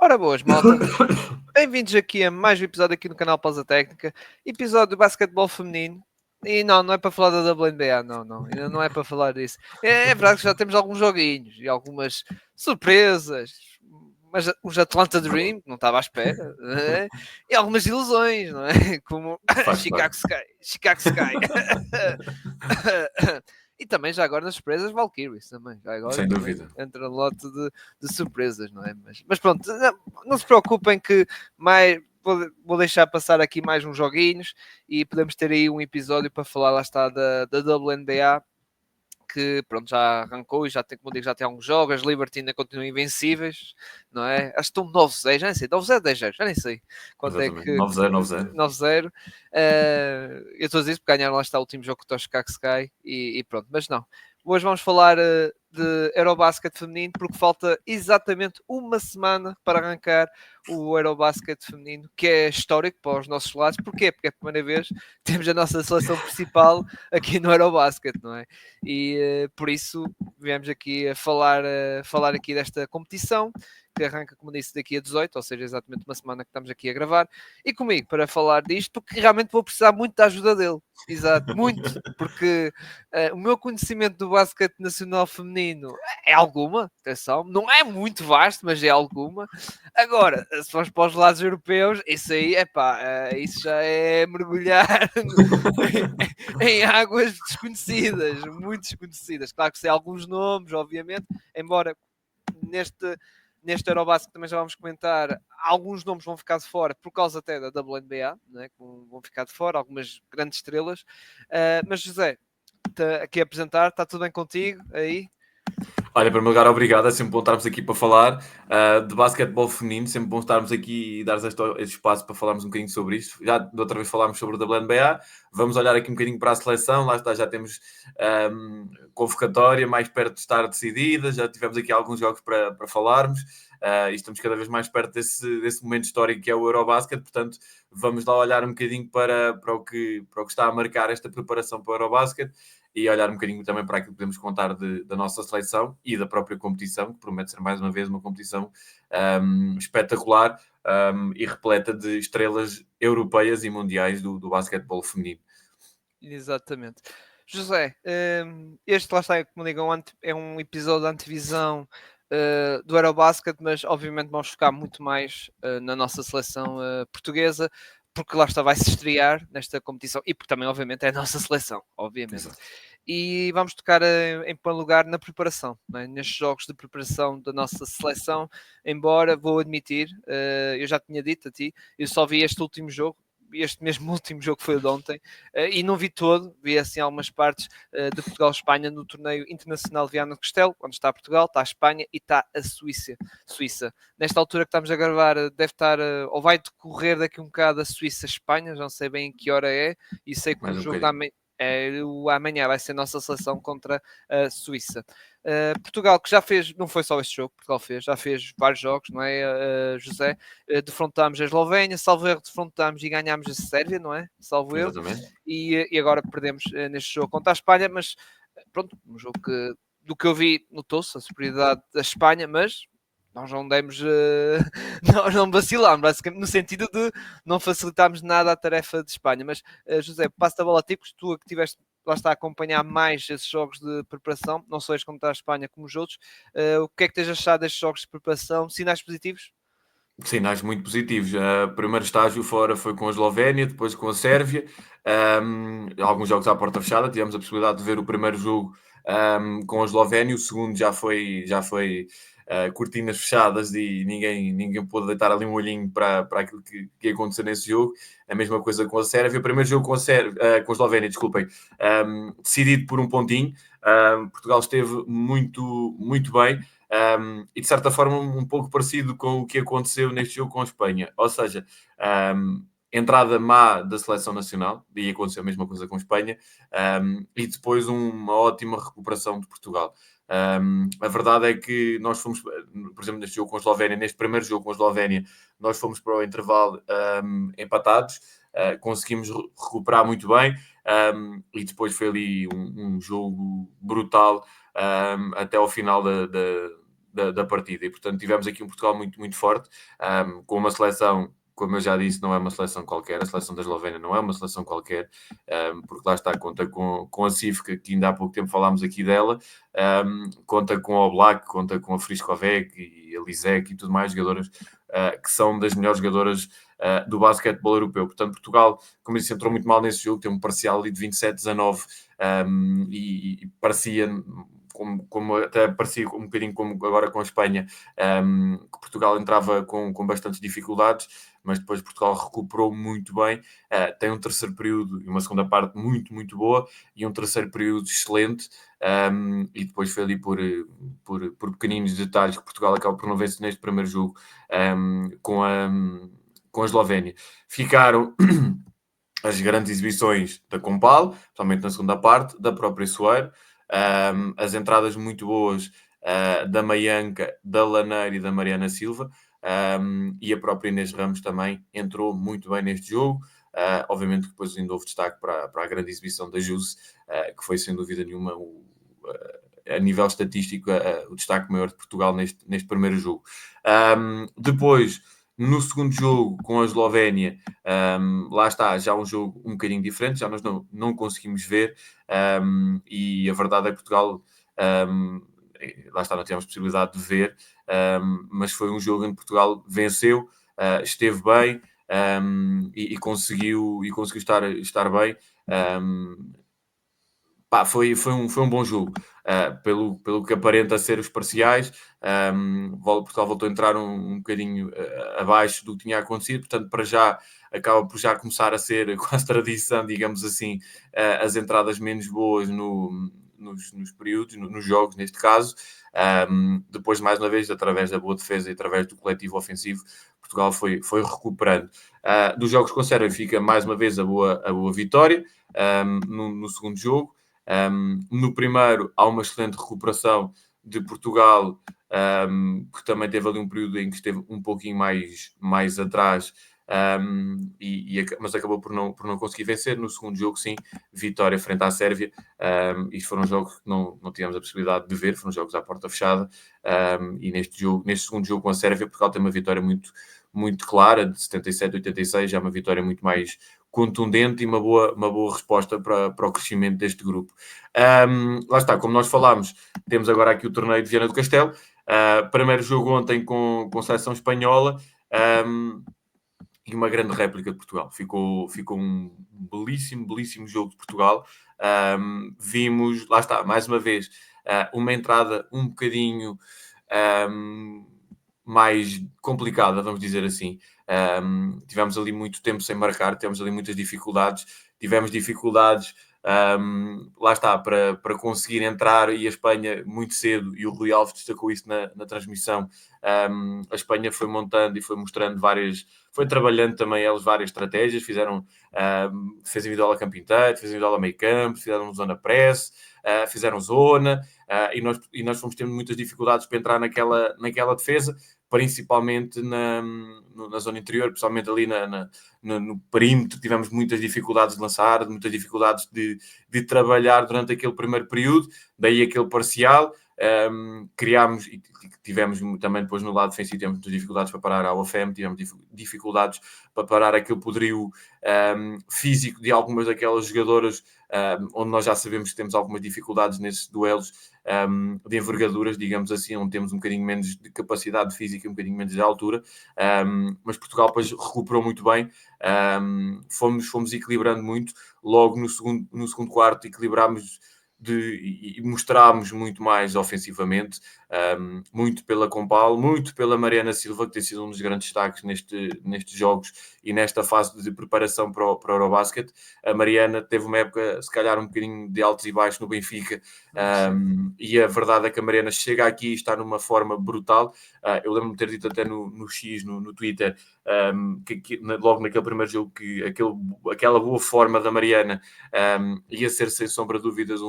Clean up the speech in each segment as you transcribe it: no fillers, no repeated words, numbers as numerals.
Ora boas, malta. Bem-vindos aqui a mais um episódio aqui no canal Pausa Técnica. Episódio do basquetebol feminino. E não é para falar da WNBA, não. Ainda não é para falar disso. É verdade que já temos alguns joguinhos e algumas surpresas. Mas os Atlanta Dream, não estava à espera. E algumas ilusões, não é? Como Faz Chicago Sky. E também já agora nas surpresas Valkyries também. Já agora Sem também dúvida. entra no lote de surpresas, não é? Mas pronto, não se preocupem que mais, vou deixar passar aqui mais uns joguinhos e podemos ter aí um episódio para falar, lá está, da WNBA, que pronto, já arrancou e já tem, como digo, já tem alguns jogos. As Liberty ainda continuam invencíveis, não é? Acho que estão 9-0, já nem sei, 9-0, 10-0, já nem sei quanto é Exatamente. que 9-0, 9-0. 9-0. Eu estou a dizer isso porque ganharam, lá está, o último jogo contra o Chicago Sky e pronto, mas não. Hoje vamos falar de Eurobasket feminino, porque falta exatamente uma semana para arrancar o Eurobasket feminino, que é histórico para os nossos lados. Porquê? Porque é a primeira vez que temos a nossa seleção principal aqui no Eurobasket, não é? E por isso viemos aqui a falar aqui desta competição, que arranca, como disse, daqui a 18, ou seja, exatamente uma semana que estamos aqui a gravar, e comigo para falar disto, porque realmente vou precisar muito da ajuda dele. Exato, muito, porque o meu conhecimento do basquete nacional feminino é alguma, atenção, não é muito vasto, mas é alguma. Agora, se formos para os lados europeus, isso aí, isso já é mergulhar em águas desconhecidas, muito desconhecidas. Claro que sei alguns nomes, obviamente, embora neste Eurobasket também já vamos comentar, alguns nomes vão ficar de fora por causa até da WNBA, né, que vão ficar de fora, algumas grandes estrelas. Mas José, aqui a apresentar, está tudo bem contigo aí? Olha, em primeiro lugar, obrigado. É sempre bom estarmos aqui para falar de basquetebol feminino. Sempre bom estarmos aqui e dar este espaço para falarmos um bocadinho sobre isto. Já da outra vez falámos sobre o WNBA. Vamos olhar aqui um bocadinho para a seleção. Lá está, já temos convocatória mais perto de estar decidida. Já tivemos aqui alguns jogos para falarmos. E estamos cada vez mais perto desse momento histórico que é o Eurobasket. Portanto, vamos lá olhar um bocadinho para o que está a marcar esta preparação para o Eurobasket e olhar um bocadinho também para aquilo que podemos contar da nossa seleção e da própria competição, que promete ser mais uma vez uma competição espetacular e repleta de estrelas europeias e mundiais do basquetebol feminino. Exatamente. José, este lá está, como digo, é um episódio de antevisão do Eurobasket, mas obviamente vamos focar muito mais na nossa seleção portuguesa, porque lá está, vai-se estrear nesta competição e porque também, obviamente, é a nossa seleção, obviamente. Exato. E vamos tocar em primeiro lugar na preparação, né? Nestes jogos de preparação da nossa seleção, embora vou admitir, eu já tinha dito a ti, eu só vi este último jogo, este mesmo último jogo foi o de ontem, e não vi todo, vi assim algumas partes de Portugal-Espanha no torneio internacional de Viana do Castelo, onde está Portugal, está a Espanha e está a Suíça. Nesta altura que estamos a gravar, deve estar, ou vai decorrer daqui um bocado a Suíça-Espanha, já não sei bem em que hora é, e sei que Mais o um jogo da bocadinho. amanhã vai ser a nossa seleção contra a Suíça. Portugal, que já fez, não foi só este jogo, Portugal já fez vários jogos, não é, José? Defrontámos a Eslovénia, salvo erro, defrontámos e ganhámos a Sérvia, não é? Salvo erro. Exatamente. E agora perdemos neste jogo contra a Espanha, mas pronto, um jogo que, do que eu vi, notou-se a superioridade da Espanha, mas nós não demos, não vacilámos, basicamente, no sentido de não facilitámos nada a tarefa de Espanha. Mas, José, passo a bola a ti, porque tu que tiveste lá está a acompanhar mais esses jogos de preparação, não só este contra a Espanha como os outros. O que é que tens achado destes jogos de preparação? Sinais positivos? Sinais muito positivos. O primeiro estágio fora foi com a Eslovénia, depois com a Sérvia. Alguns jogos à porta fechada. Tivemos a possibilidade de ver o primeiro jogo com a Eslovénia, o segundo já foi cortinas fechadas e ninguém pôde deitar ali um olhinho para aquilo que ia acontecer nesse jogo. A mesma coisa com a Sérvia. O primeiro jogo com a Eslovénia, desculpem, decidido por um pontinho. Portugal esteve muito, muito bem. E de certa forma um pouco parecido com o que aconteceu neste jogo com a Espanha. Ou seja, entrada má da seleção nacional, e aconteceu a mesma coisa com a Espanha, e depois uma ótima recuperação de Portugal. A verdade é que nós fomos, por exemplo, neste jogo com a Eslovénia, neste primeiro jogo com a Eslovénia, nós fomos para o intervalo empatados, conseguimos recuperar muito bem, e depois foi ali um jogo brutal até ao final da partida. E, portanto, tivemos aqui um Portugal muito, muito forte, com uma seleção, como eu já disse, não é uma seleção qualquer. A seleção da Eslovénia não é uma seleção qualquer, porque lá está, conta com a Sivka, que ainda há pouco tempo falámos aqui dela, conta com a Oblak, conta com a Friškovec e a Lisek e tudo mais, jogadoras que são das melhores jogadoras do basquetebol europeu. Portanto, Portugal, como disse, entrou muito mal nesse jogo, tem um parcial ali de 27-19 e parecia, como até parecia um bocadinho como agora com a Espanha, que Portugal entrava com bastantes dificuldades, mas depois Portugal recuperou muito bem, tem um terceiro período e uma segunda parte muito, muito boa, e um terceiro período excelente, e depois foi ali por pequeninos detalhes que Portugal acaba por não vencer neste primeiro jogo com a Eslovénia. Ficaram as grandes exibições da Compal, principalmente na segunda parte, da própria Soeiro, as entradas muito boas da Maianca, da Laneira e da Mariana Silva, e a própria Inês Ramos também entrou muito bem neste jogo. Obviamente que depois ainda houve destaque para a grande exibição da Juse, que foi sem dúvida nenhuma a nível estatístico o destaque maior de Portugal neste primeiro jogo. Depois, no segundo jogo com a Eslovénia, lá está, já um jogo um bocadinho diferente, já nós não conseguimos ver, e a verdade é que Portugal, lá está, não tivemos possibilidade de ver, mas foi um jogo em que Portugal venceu, esteve bem, e conseguiu estar bem. Foi um bom jogo, pelo que aparenta ser os parciais. Portugal voltou a entrar um bocadinho abaixo do que tinha acontecido, portanto, para já acaba por já começar a ser quase tradição, digamos assim, as entradas menos boas nos períodos, nos jogos, neste caso. Depois, mais uma vez, através da boa defesa e através do coletivo ofensivo, Portugal foi recuperando. Dos jogos com a Sérvia fica mais uma vez a boa vitória no segundo jogo. No primeiro, há uma excelente recuperação de Portugal, que também teve ali um período em que esteve um pouquinho mais atrás, mas acabou por não conseguir vencer. No segundo jogo, sim, vitória frente à Sérvia. Isto foram jogos que não tivemos a possibilidade de ver, foram jogos à porta fechada. E neste segundo jogo com a Sérvia, Portugal tem uma vitória muito, muito clara, de 77-86, já é uma vitória muito mais contundente e uma boa resposta para o crescimento deste grupo. Lá está, como nós falámos, temos agora aqui o torneio de Viana do Castelo. Primeiro jogo ontem com a seleção espanhola, e uma grande réplica de Portugal. Ficou um belíssimo, belíssimo jogo de Portugal. Vimos, lá está, mais uma vez, uma entrada um bocadinho mais complicada, vamos dizer assim. Tivemos ali muito tempo sem marcar, tivemos ali muitas dificuldades, lá está, para conseguir entrar, e a Espanha muito cedo, e o Rui Alves destacou isso na transmissão. A Espanha foi montando e foi mostrando foi trabalhando também eles várias estratégias, fez individual a campo inteiro, fez individual a meio campo, fizeram zona press, fizeram zona, e nós fomos tendo muitas dificuldades para entrar naquela defesa, principalmente na zona interior, principalmente ali no perímetro. Tivemos muitas dificuldades de lançar, muitas dificuldades de trabalhar durante aquele primeiro período, daí aquele parcial. Criámos e tivemos também depois no lado defensivo, tivemos muitas dificuldades para parar a UFM, tivemos dificuldades para parar aquele poderio físico de algumas daquelas jogadoras, onde nós já sabemos que temos algumas dificuldades nesses duelos de envergaduras, digamos assim, onde temos um bocadinho menos de capacidade física, um bocadinho menos de altura, mas Portugal depois recuperou muito bem. Fomos equilibrando muito, logo no segundo quarto equilibrámos e mostrámos muito mais ofensivamente, muito pela Compal, muito pela Mariana Silva, que tem sido um dos grandes destaques nestes jogos e nesta fase de preparação para o Eurobasket. A Mariana teve uma época, se calhar, um bocadinho de altos e baixos no Benfica, e a verdade é que a Mariana chega aqui e está numa forma brutal. Eu lembro-me de ter dito até no X, no Twitter, logo naquele primeiro jogo, que aquela boa forma da Mariana ia ser, sem sombra de dúvidas,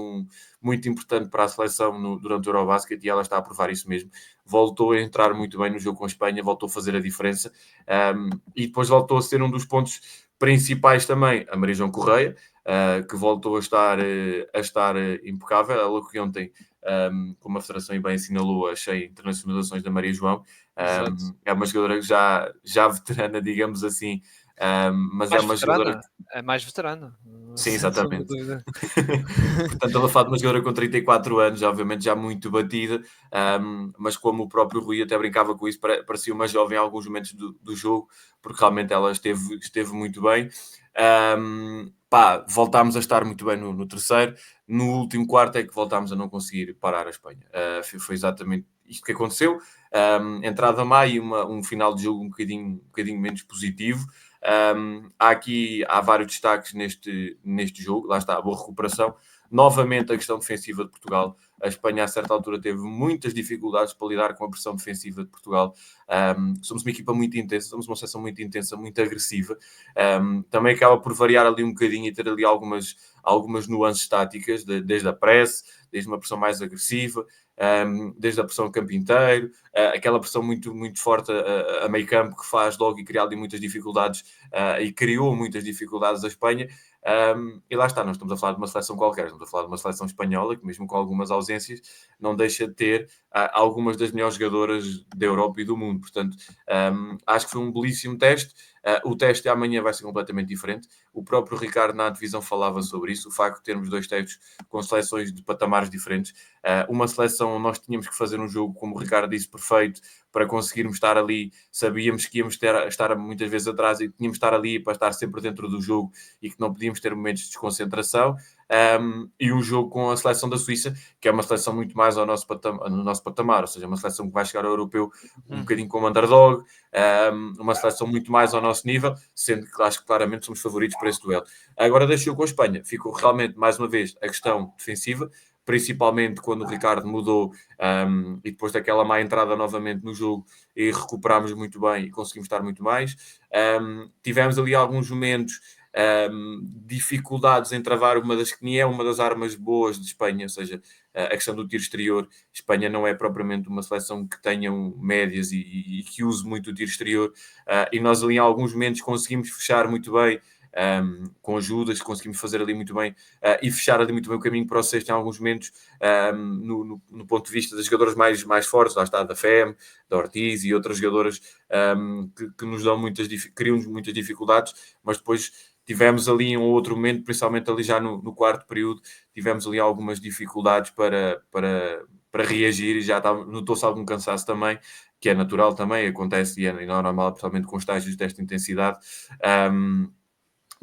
muito importante para a seleção durante o Eurobasket, e ela está a provar isso mesmo. Voltou a entrar muito bem no jogo com a Espanha, voltou a fazer a diferença, e depois voltou a ser um dos pontos principais também a Maria João Correia, que voltou a estar impecável. Ela que ontem como a Federação bem assinalou, as 100 internacionalizações da Maria João. Exato. É uma jogadora já veterana, digamos assim, mas é Mais uma jogadora veterana, é mais veterana, sim, sem sombra de exatamente. dúvida. Portanto, estamos a falar de uma jogadora com 34 anos, obviamente já muito batida, mas como o próprio Rui até brincava com isso, parecia uma jovem em alguns momentos do jogo, porque realmente ela esteve muito bem. Voltámos a estar muito bem no terceiro. No último quarto é que voltámos a não conseguir parar a Espanha. Foi exatamente isto que aconteceu. Entrada a meio, um final de jogo um bocadinho menos positivo. Há vários destaques neste jogo, lá está a boa recuperação. Novamente a questão defensiva de Portugal. A Espanha a certa altura teve muitas dificuldades para lidar com a pressão defensiva de Portugal. Somos uma equipa muito intensa, somos uma seleção muito intensa, muito agressiva. Também acaba por variar ali um bocadinho e ter ali algumas nuances táticas, desde a press, desde uma pressão mais agressiva, desde a pressão a campo inteiro, aquela pressão muito, muito forte a meio campo que faz logo e cria ali muitas dificuldades e criou muitas dificuldades à Espanha. E lá está, nós estamos a falar de uma seleção qualquer, estamos a falar de uma seleção espanhola que, mesmo com algumas ausências, não deixa de ter algumas das melhores jogadoras da Europa e do mundo. Portanto, acho que foi um belíssimo teste. O teste de amanhã vai ser completamente diferente. O próprio Ricardo na divisão falava sobre isso, o facto de termos dois testes com seleções de patamares diferentes. Uma seleção, nós tínhamos que fazer um jogo, como o Ricardo disse, perfeito, para conseguirmos estar ali. Sabíamos que íamos estar muitas vezes atrás e tínhamos de estar ali para estar sempre dentro do jogo e que não podíamos ter momentos de desconcentração. E um jogo com a seleção da Suíça, que é uma seleção muito mais no nosso patamar, ou seja, uma seleção que vai chegar ao europeu um bocadinho como underdog, uma seleção muito mais ao nosso nível, sendo que acho que claramente somos favoritos para esse duelo. Agora deixou com a Espanha, ficou realmente, mais uma vez, a questão defensiva, principalmente quando o Ricardo mudou e depois daquela má entrada novamente no jogo e recuperámos muito bem e conseguimos estar muito mais. Tivemos ali alguns momentos dificuldades em travar uma das armas boas de Espanha, ou seja, a questão do tiro exterior. Espanha não é propriamente uma seleção que tenham médias e que use muito o tiro exterior, e nós ali em alguns momentos conseguimos fechar muito bem, com ajudas, conseguimos fazer ali muito bem e fechar ali muito bem o caminho para o sexto em alguns momentos, no ponto de vista das jogadoras mais fortes, lá está, da FEM, da Ortiz e outras jogadoras que nos dão criam-nos muitas dificuldades, mas depois tivemos ali um outro momento, principalmente ali já no quarto período, tivemos ali algumas dificuldades para reagir e já notou-se algum cansaço também, que é natural também, acontece e é normal, principalmente com estágios desta intensidade.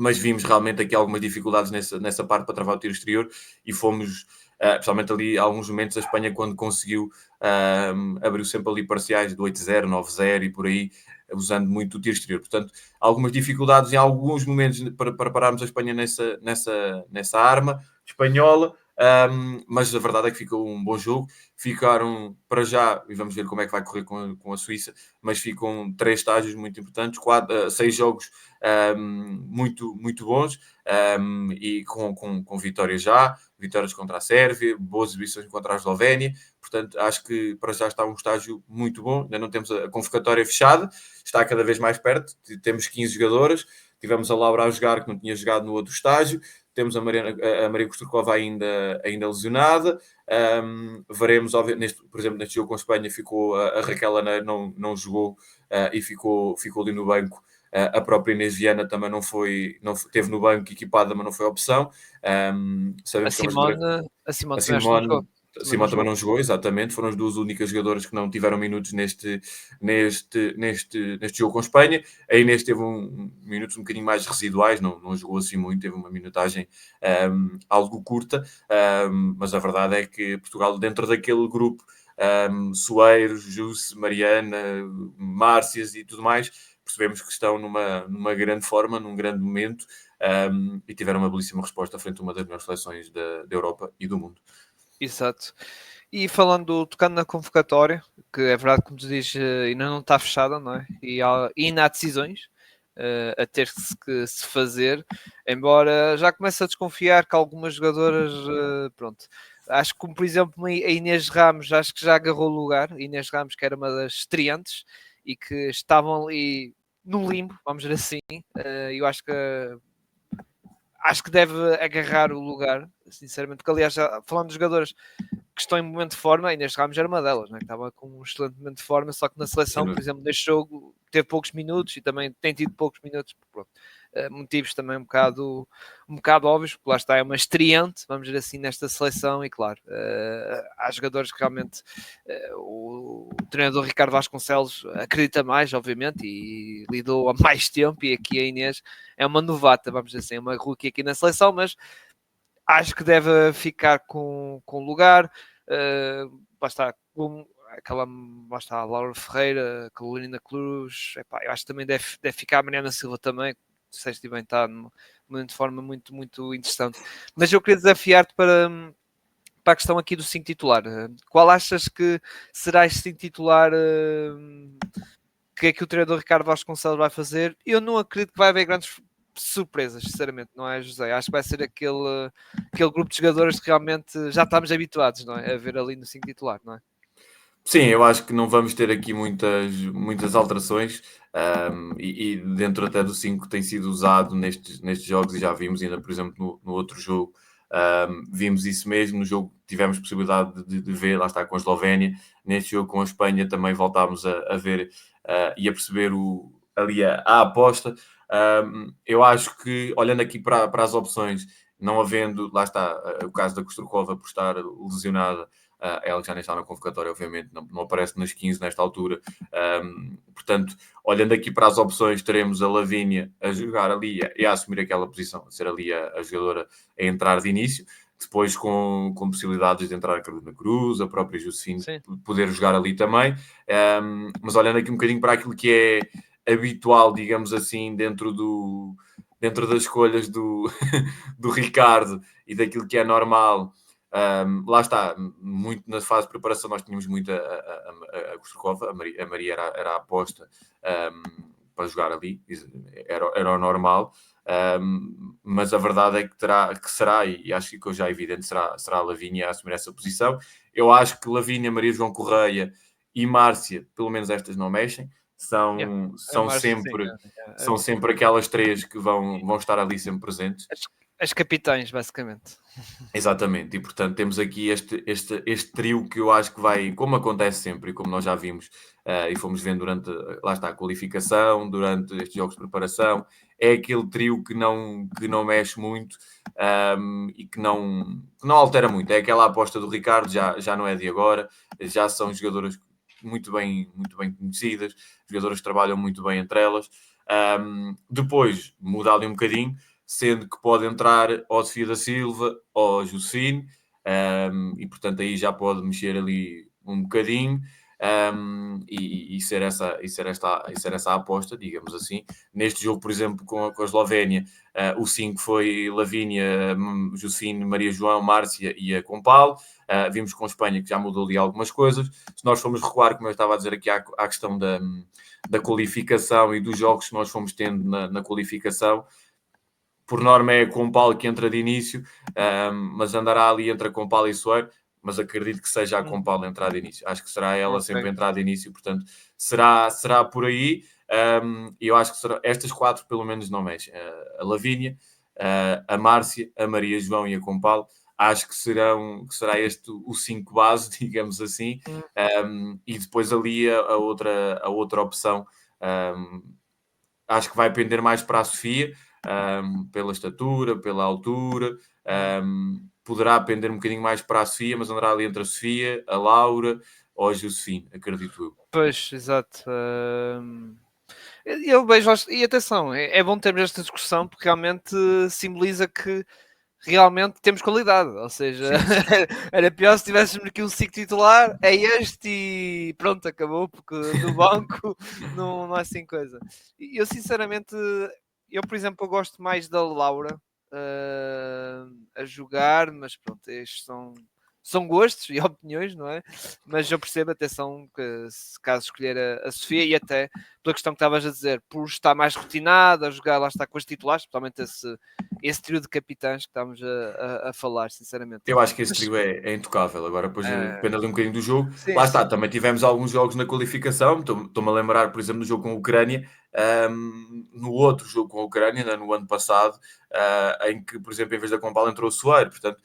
Mas vimos realmente aqui algumas dificuldades nessa parte para travar o tiro exterior e fomos, principalmente ali, alguns momentos, a Espanha, quando conseguiu, abriu sempre ali parciais de 8-0, 9-0 e por aí, usando muito o tiro exterior. Portanto, algumas dificuldades em alguns momentos para pararmos a Espanha nessa arma espanhola, mas a verdade é que ficou um bom jogo. Ficaram, para já, e vamos ver como é que vai correr com a Suíça, mas ficam 3 estágios muito importantes, 6 jogos muito, muito bons, e com vitórias vitórias contra a Sérvia, boas exibições contra a Eslovénia. Portanto, acho que para já está um estágio muito bom. Ainda não temos a convocatória fechada, está cada vez mais perto. Temos 15 jogadoras, tivemos a Laura a jogar, que não tinha jogado no outro estágio, temos a Maria Kostrikova ainda lesionada. Veremos, por exemplo, neste jogo com a Espanha, ficou a Raquel Ana, não jogou e ficou ali no banco. A própria Inês Viana também não esteve no banco equipada, mas não foi opção. A Sabemos que é uma jogadora. Simone A também acho que não jogou. Simone também não jogou, exatamente. Foram as duas únicas jogadoras que não tiveram minutos neste jogo com a Espanha. A Inês teve minutos um bocadinho mais residuais, não jogou assim muito, teve uma minutagem algo curta, mas a verdade é que Portugal, dentro daquele grupo, Soeiros, Jus, Mariana, Márcias e tudo mais, percebemos que estão numa grande forma, num grande momento, e tiveram uma belíssima resposta frente a uma das melhores seleções da Europa e do mundo. Exato. E tocando na convocatória, que é verdade, como tu dizes, ainda não está fechada, não é? E ainda há decisões a ter que se fazer, embora já comece a desconfiar que algumas jogadoras, pronto, acho que como por exemplo a Inês Ramos, acho que já agarrou o lugar, Inês Ramos que era uma das estreantes e que estavam ali no limbo, vamos dizer assim, eu acho que acho que deve agarrar o lugar, sinceramente, porque aliás, já, falando dos jogadores que estão em momento de forma, Inês Ramos era uma delas, né? Que estava com um excelente momento de forma, só que na seleção, por exemplo, neste jogo teve poucos minutos e também tem tido poucos minutos, pronto. Motivos também um bocado óbvios, porque lá está, é uma estreante, vamos dizer assim, nesta seleção, e claro, há jogadores que realmente o treinador Ricardo Vasconcelos acredita mais, obviamente, e lidou há mais tempo, e aqui a Inês é uma novata, vamos dizer assim, é uma rookie aqui na seleção, mas acho que deve ficar com lugar. Basta com aquela, basta a Laura Ferreira, a Carolina Cruz, epá, eu acho que também deve ficar a Mariana Silva também, disseste bem, está de forma muito, muito interessante. Mas eu queria desafiar-te para a questão aqui do 5 titular. Qual achas que será este 5 titular que é que o treinador Ricardo Vasconcelos vai fazer? Eu não acredito que vai haver grandes surpresas, sinceramente, não é, José? Acho que vai ser aquele grupo de jogadores que realmente já estamos habituados, não é? A ver ali no 5 titular, não é? Sim, eu acho que não vamos ter aqui muitas alterações, e dentro até do 5 tem sido usado nestes jogos, e já vimos ainda, por exemplo, no outro jogo, vimos isso mesmo. No jogo tivemos possibilidade de ver, lá está, com a Eslovénia. Neste jogo com a Espanha também voltámos a ver e a perceber ali a aposta. Eu acho que, olhando aqui para as opções, não havendo, lá está, o caso da Kostrukova por estar lesionada, ela já nem está na convocatória, obviamente, não aparece nas 15 nesta altura. Portanto, olhando aqui para as opções, teremos a Lavínia a jogar ali e a assumir aquela posição, a ser ali a jogadora a entrar de início, depois com possibilidades de entrar a Carolina Cruz, a própria Josefine poder jogar ali também. Mas olhando aqui um bocadinho para aquilo que é habitual, digamos assim, dentro das escolhas do Ricardo e daquilo que é normal. Lá está, muito na fase de preparação nós tínhamos muito a Kostrukova, a Maria era a aposta para jogar ali, era o normal. Mas a verdade é que será, e acho que já é evidente, será a Lavínia a assumir essa posição. Eu acho que Lavínia, Maria João Correia e Márcia, pelo menos estas não mexem, são sempre aquelas três que vão estar ali sempre presentes. As capitães, basicamente. Exatamente, e portanto temos aqui este trio que eu acho que vai, como acontece sempre e como nós já vimos e fomos vendo durante, lá está, a qualificação, durante estes jogos de preparação, é aquele trio que não mexe muito e que não altera muito. É aquela aposta do Ricardo, já não é de agora, já são jogadoras muito bem conhecidas, jogadoras que trabalham muito bem entre elas. Depois, muda ali um bocadinho, sendo que pode entrar ou Sofia da Silva ou Josefine, e portanto aí já pode mexer ali um bocadinho e ser essa aposta, digamos assim. Neste jogo, por exemplo, com a Eslovénia, o 5 foi Lavínia, Josefine, Maria João, Márcia e a Compal. Vimos com a Espanha que já mudou ali algumas coisas. Se nós formos recuar, como eu estava a dizer aqui, à questão da qualificação e dos jogos que nós fomos tendo na qualificação, por norma é a Compal que entra de início, mas andará ali entre a Compal e Soeiro, mas acredito que seja a Compal a entrar de início. Acho que será ela sempre a entrar de início, portanto, será por aí. E eu acho que estas quatro pelo menos não mexem. A Lavínia, a Márcia, a Maria João e a Compal. Acho que será este o 5 base, digamos assim. E depois ali a outra opção, acho que vai pender mais para a Sofia, pela estatura, pela altura. Poderá pender um bocadinho mais para a Sofia, mas andará ali entre a Sofia, a Laura ou a Josefine, acredito eu. Pois, exato. Eu vejo, e atenção, é bom termos esta discussão porque realmente simboliza que realmente temos qualidade, ou seja, era pior se tivéssemos aqui um 5 titular, é este e pronto, acabou, porque no banco não é assim coisa. Eu sinceramente, por exemplo, eu gosto mais da Laura a jogar, mas pronto, estes são gostos e opiniões, não é? Mas eu percebo, atenção, que se caso escolher a Sofia, e até pela questão que estavas a dizer, por estar mais rotinada, a jogar lá está com os titulares, especialmente esse trio de capitães que estamos a falar, sinceramente. Eu acho que esse trio é intocável. Agora, depois depende ali um bocadinho do jogo. Sim, Lá está, sim. também tivemos alguns jogos na qualificação. Estou-me a lembrar, por exemplo, no jogo com a Ucrânia, no outro jogo com a Ucrânia, né, no ano passado, em que, por exemplo, em vez da Compal entrou o Soeiro. Portanto,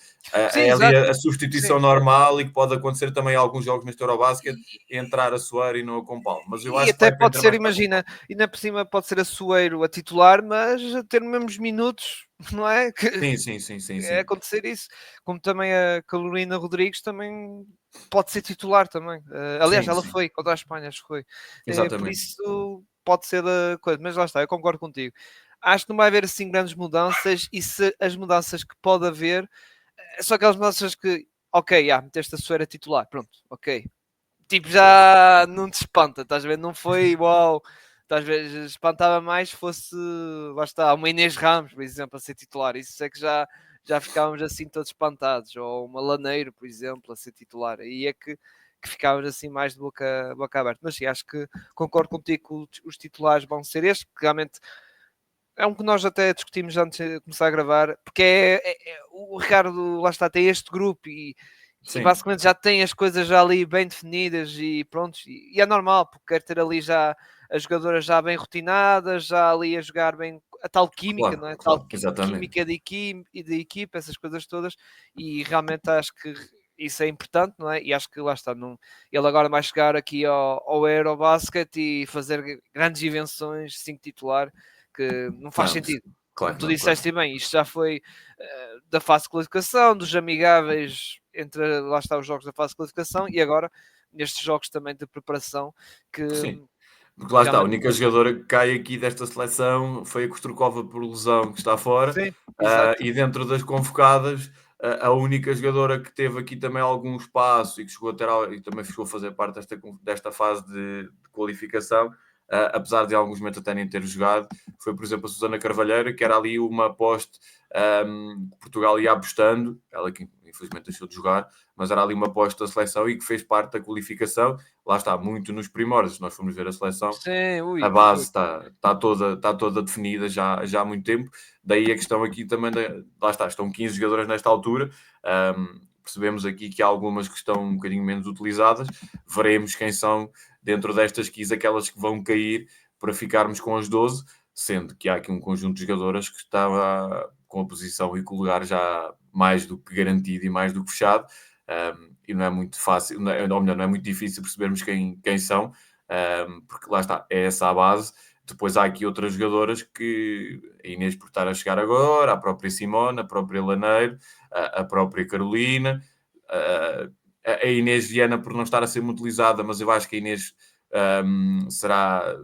Sim, é ali exato. a Sim. substituição normal e que pode acontecer também em alguns jogos neste Eurobasket, entrar a Soeiro e não a Compal. Mas eu E acho que até vai pode pender ser, mais para a Compal. imagina, ainda por cima pode ser a Soeiro a titular, mas a ter os mesmos minutos, não é? Que Sim, sim, sim, sim, é sim. acontecer isso. Como também a Carolina Rodrigues também pode ser titular também. Aliás, Sim, ela sim. foi contra a Espanha, acho que foi. Por Exatamente. isso pode ser a coisa, mas lá está, eu concordo contigo. Acho que não vai haver assim grandes mudanças e se as mudanças que pode haver são aquelas mudanças que, ok, meteste a Soeira titular, pronto, ok, tipo, já não te espanta, estás a ver? Não foi uau, estás a ver? Espantava mais se fosse, lá está, uma Inês Ramos, por exemplo, a ser titular. Isso é que já ficávamos assim todos espantados. Ou uma Laneiro, por exemplo, a ser titular. Aí é que ficávamos assim mais de boca aberta. Mas sim, acho que concordo contigo que os titulares vão ser estes, que realmente é um que nós até discutimos antes de começar a gravar, porque o Ricardo, lá está, tem este grupo e Sim, basicamente já tem as coisas já ali bem definidas e pronto, e é normal, porque quer ter ali já as jogadoras já bem rotinadas, já ali a jogar bem a tal química, claro, não é? Tal claro, exatamente. química de equipa, essas coisas todas, e realmente acho que isso é importante, não é? E acho que lá está, não, ele agora vai chegar aqui ao Eurobasket e fazer grandes invenções, 5 titular, que não faz Não, sentido. claro Como que tu não, claro. disseste bem, isto já foi da fase de qualificação, dos amigáveis entre lá está os jogos da fase de qualificação e agora nestes jogos também de preparação que Sim. Porque lá está, a realmente única jogadora que cai aqui desta seleção foi a Kostrukova por lesão, que está fora, sim, exato. e dentro das convocadas, a única jogadora que teve aqui também algum espaço e que chegou a ter, e também chegou a fazer parte desta fase de qualificação, apesar de em alguns momentos até nem ter jogado, foi, por exemplo, a Susana Carvalheira, que era ali uma aposta que Portugal ia apostando, ela que infelizmente deixou de jogar, mas era ali uma aposta da seleção e que fez parte da qualificação. Lá está, muito nos primórdios, se nós formos ver a seleção, Sim, a ui, base está toda definida já há muito tempo. Daí a questão aqui também, lá está, estão 15 jogadoras nesta altura. Percebemos aqui que há algumas que estão um bocadinho menos utilizadas. Veremos quem são dentro destas 15 aquelas que vão cair para ficarmos com as 12, sendo que há aqui um conjunto de jogadoras que estava com a posição e com o lugar já mais do que garantido e mais do que fechado. E não é muito fácil, ou melhor, não é muito difícil percebermos quem são, porque lá está, é essa a base. Depois há aqui outras jogadoras que a Inês por estar a chegar agora, a própria Simone, a própria Laneiro, a própria Carolina, a Inês Viana por não estar a ser muito utilizada, mas eu acho que a Inês será,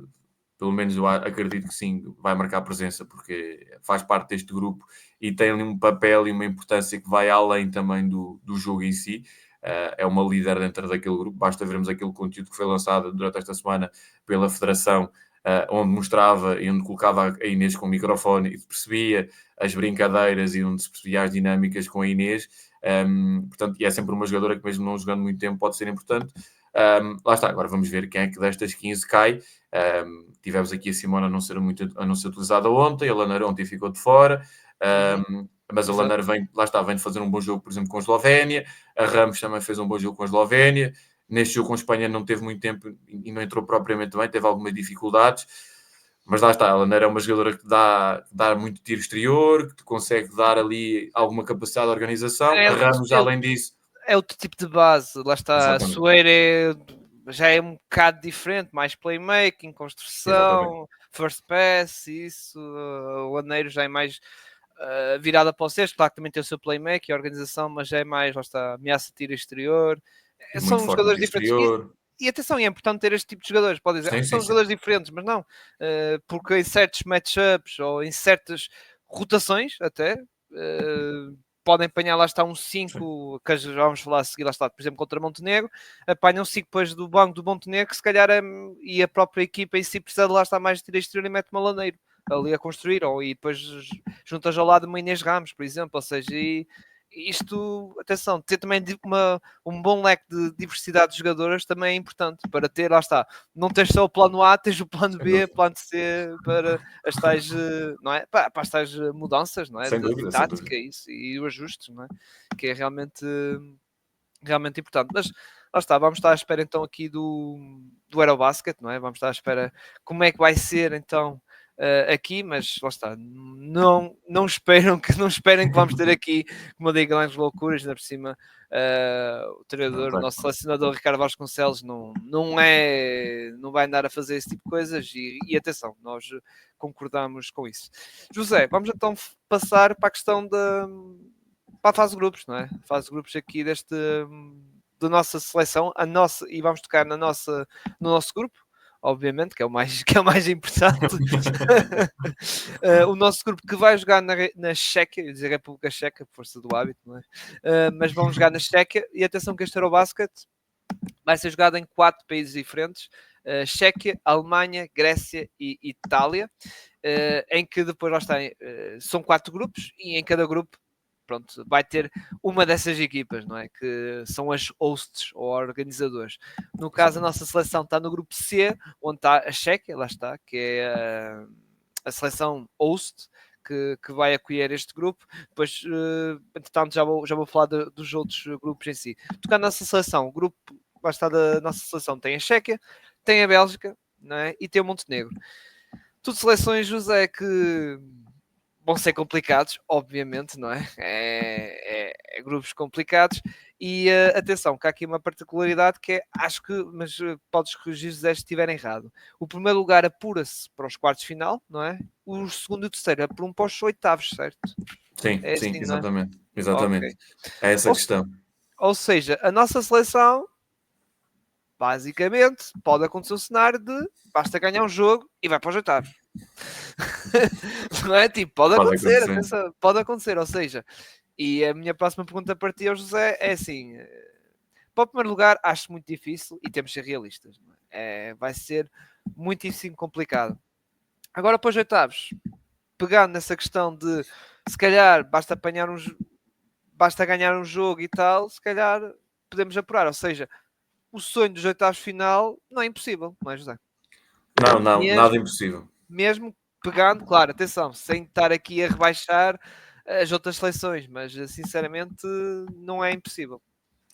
pelo menos eu acredito que sim, vai marcar presença porque faz parte deste grupo e tem ali um papel e uma importância que vai além também do jogo em si. É uma líder dentro daquele grupo. Basta vermos aquele conteúdo que foi lançado durante esta semana pela Federação, onde mostrava e onde colocava a Inês com o microfone e percebia as brincadeiras e onde se percebia as dinâmicas com a Inês. Portanto, e é sempre uma jogadora que, mesmo não jogando muito tempo, pode ser importante. Lá está, agora vamos ver quem é que destas 15 cai. Tivemos aqui a Simona a não ser utilizada ontem, a Laneiro ontem ficou de fora. Uhum, Mas a exato. Laneiro vem de fazer um bom jogo, por exemplo, com a Eslovénia. A Ramos também fez um bom jogo com a Eslovénia. Neste jogo com a Espanha não teve muito tempo e não entrou propriamente bem, teve algumas dificuldades. Mas lá está, a Laneiro é uma jogadora que dá muito tiro exterior, que te consegue dar ali alguma capacidade de organização. É A outro, Ramos, além disso, é outro tipo de base, lá está, a exatamente, Soeira já é um bocado diferente, mais playmaking, exatamente, construção, first pass, isso, o Aneiro já é mais virada para o sexto, claro que também tem o seu playmaking, a organização, mas já é mais, lá está, ameaça de tiro exterior. muito São forte no jogadores tiro diferentes. exterior. E atenção, e é importante ter este tipo de jogadores. Pode dizer, Sim, sim, são sim. jogadores diferentes, mas não, porque em certos matchups ou em certas rotações, até podem apanhar, lá está, um Sim, 5 que já vamos falar a seguir, lá está, por exemplo, contra Montenegro, apanham 5 depois do banco do Montenegro, que se calhar e a própria equipa em si precisa de lá estar mais de tiro exterior e mete uma Laneiro ali a construir, ou e depois juntas ao lado uma Inês Ramos, por exemplo, ou seja, isto, atenção, ter também um bom leque de diversidade de jogadoras também é importante para ter, lá está, não tens só o plano A, tens o plano sem B, dúvida. plano C para as tais, não é? Para as tais mudanças, não é? Sem De dúvida, sem dúvida. tática isso, e os ajustes, não é? Que é realmente, realmente importante. Mas lá está, vamos estar à espera então aqui do Eurobasket, não é? Vamos estar à espera como é que vai ser então aqui, mas lá está, não esperem que vamos ter aqui, como eu digo, grandes loucuras, ainda por cima o treinador, o nosso selecionador Ricardo Vasconcelos não vai andar a fazer esse tipo de coisas e atenção, nós concordamos com isso. José, vamos então passar para a questão para a fase de grupos, não é? A fase de grupos aqui da nossa seleção, e vamos tocar no nosso grupo, obviamente, que é o mais importante. O nosso grupo que vai jogar na Chequia, eu ia dizer República Checa, por força do hábito, não é? Mas vão jogar na Chequia, e atenção que este Eurobasket vai ser jogado em 4 países diferentes, Chequia, Alemanha, Grécia e Itália, em que depois lá está, são 4 grupos, e em cada grupo pronto, vai ter uma dessas equipas, não é? Que são as hosts ou organizadores. No caso, a nossa seleção está no grupo C, onde está a Chequia, lá está, que é a seleção host, que vai acolher este grupo. Depois, entretanto, já vou falar dos outros grupos em si. Tocando na nossa seleção, o grupo lá está da nossa seleção tem a Chequia, tem a Bélgica, não é? E tem o Montenegro. Tudo seleções, José, que vão ser complicados, obviamente, não é? É grupos complicados. E atenção, que há aqui uma particularidade que é, acho que, mas podes corrigir, José, se estiver errado. O primeiro lugar apura-se para os quartos de final, não é? O segundo e o terceiro apuram para os oitavos, certo? Sim, É sim, assim, não é? exatamente. Okay. É essa a questão. Ou seja, a nossa seleção, basicamente, pode acontecer o cenário de basta ganhar um jogo e vai para os oitavos. Não é? Tipo, pode acontecer, atenção, pode acontecer, ou seja, e a minha próxima pergunta para ti, José, é assim: para o primeiro lugar, acho muito difícil e temos de ser realistas. Vai ser muitíssimo complicado. Agora, para os oitavos, pegando nessa questão de se calhar basta ganhar um jogo e tal, se calhar podemos apurar, ou seja, o sonho dos oitavos final não é impossível, não é, José? Não, nada impossível. Mesmo pegando, claro, atenção, sem estar aqui a rebaixar as outras seleções, mas sinceramente não é impossível.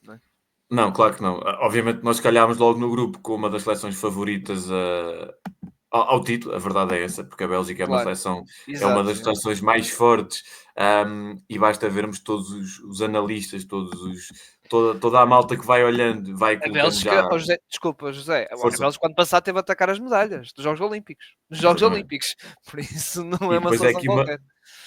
Não, é? Não, claro que não. Obviamente nós calhámos logo no grupo com uma das seleções favoritas ao título, a verdade é essa, porque a Bélgica é uma Claro. seleção, é uma Exato, das seleções mais fortes, e basta vermos todos os analistas, toda a malta que vai olhando, vai a colocando Bélgica, já José, desculpa, José, a força. Bélgica quando passado teve a atacar as medalhas dos Jogos Olímpicos. Dos Jogos Exatamente. Olímpicos. Por isso não E é uma depois é seleção aqui uma, qualquer.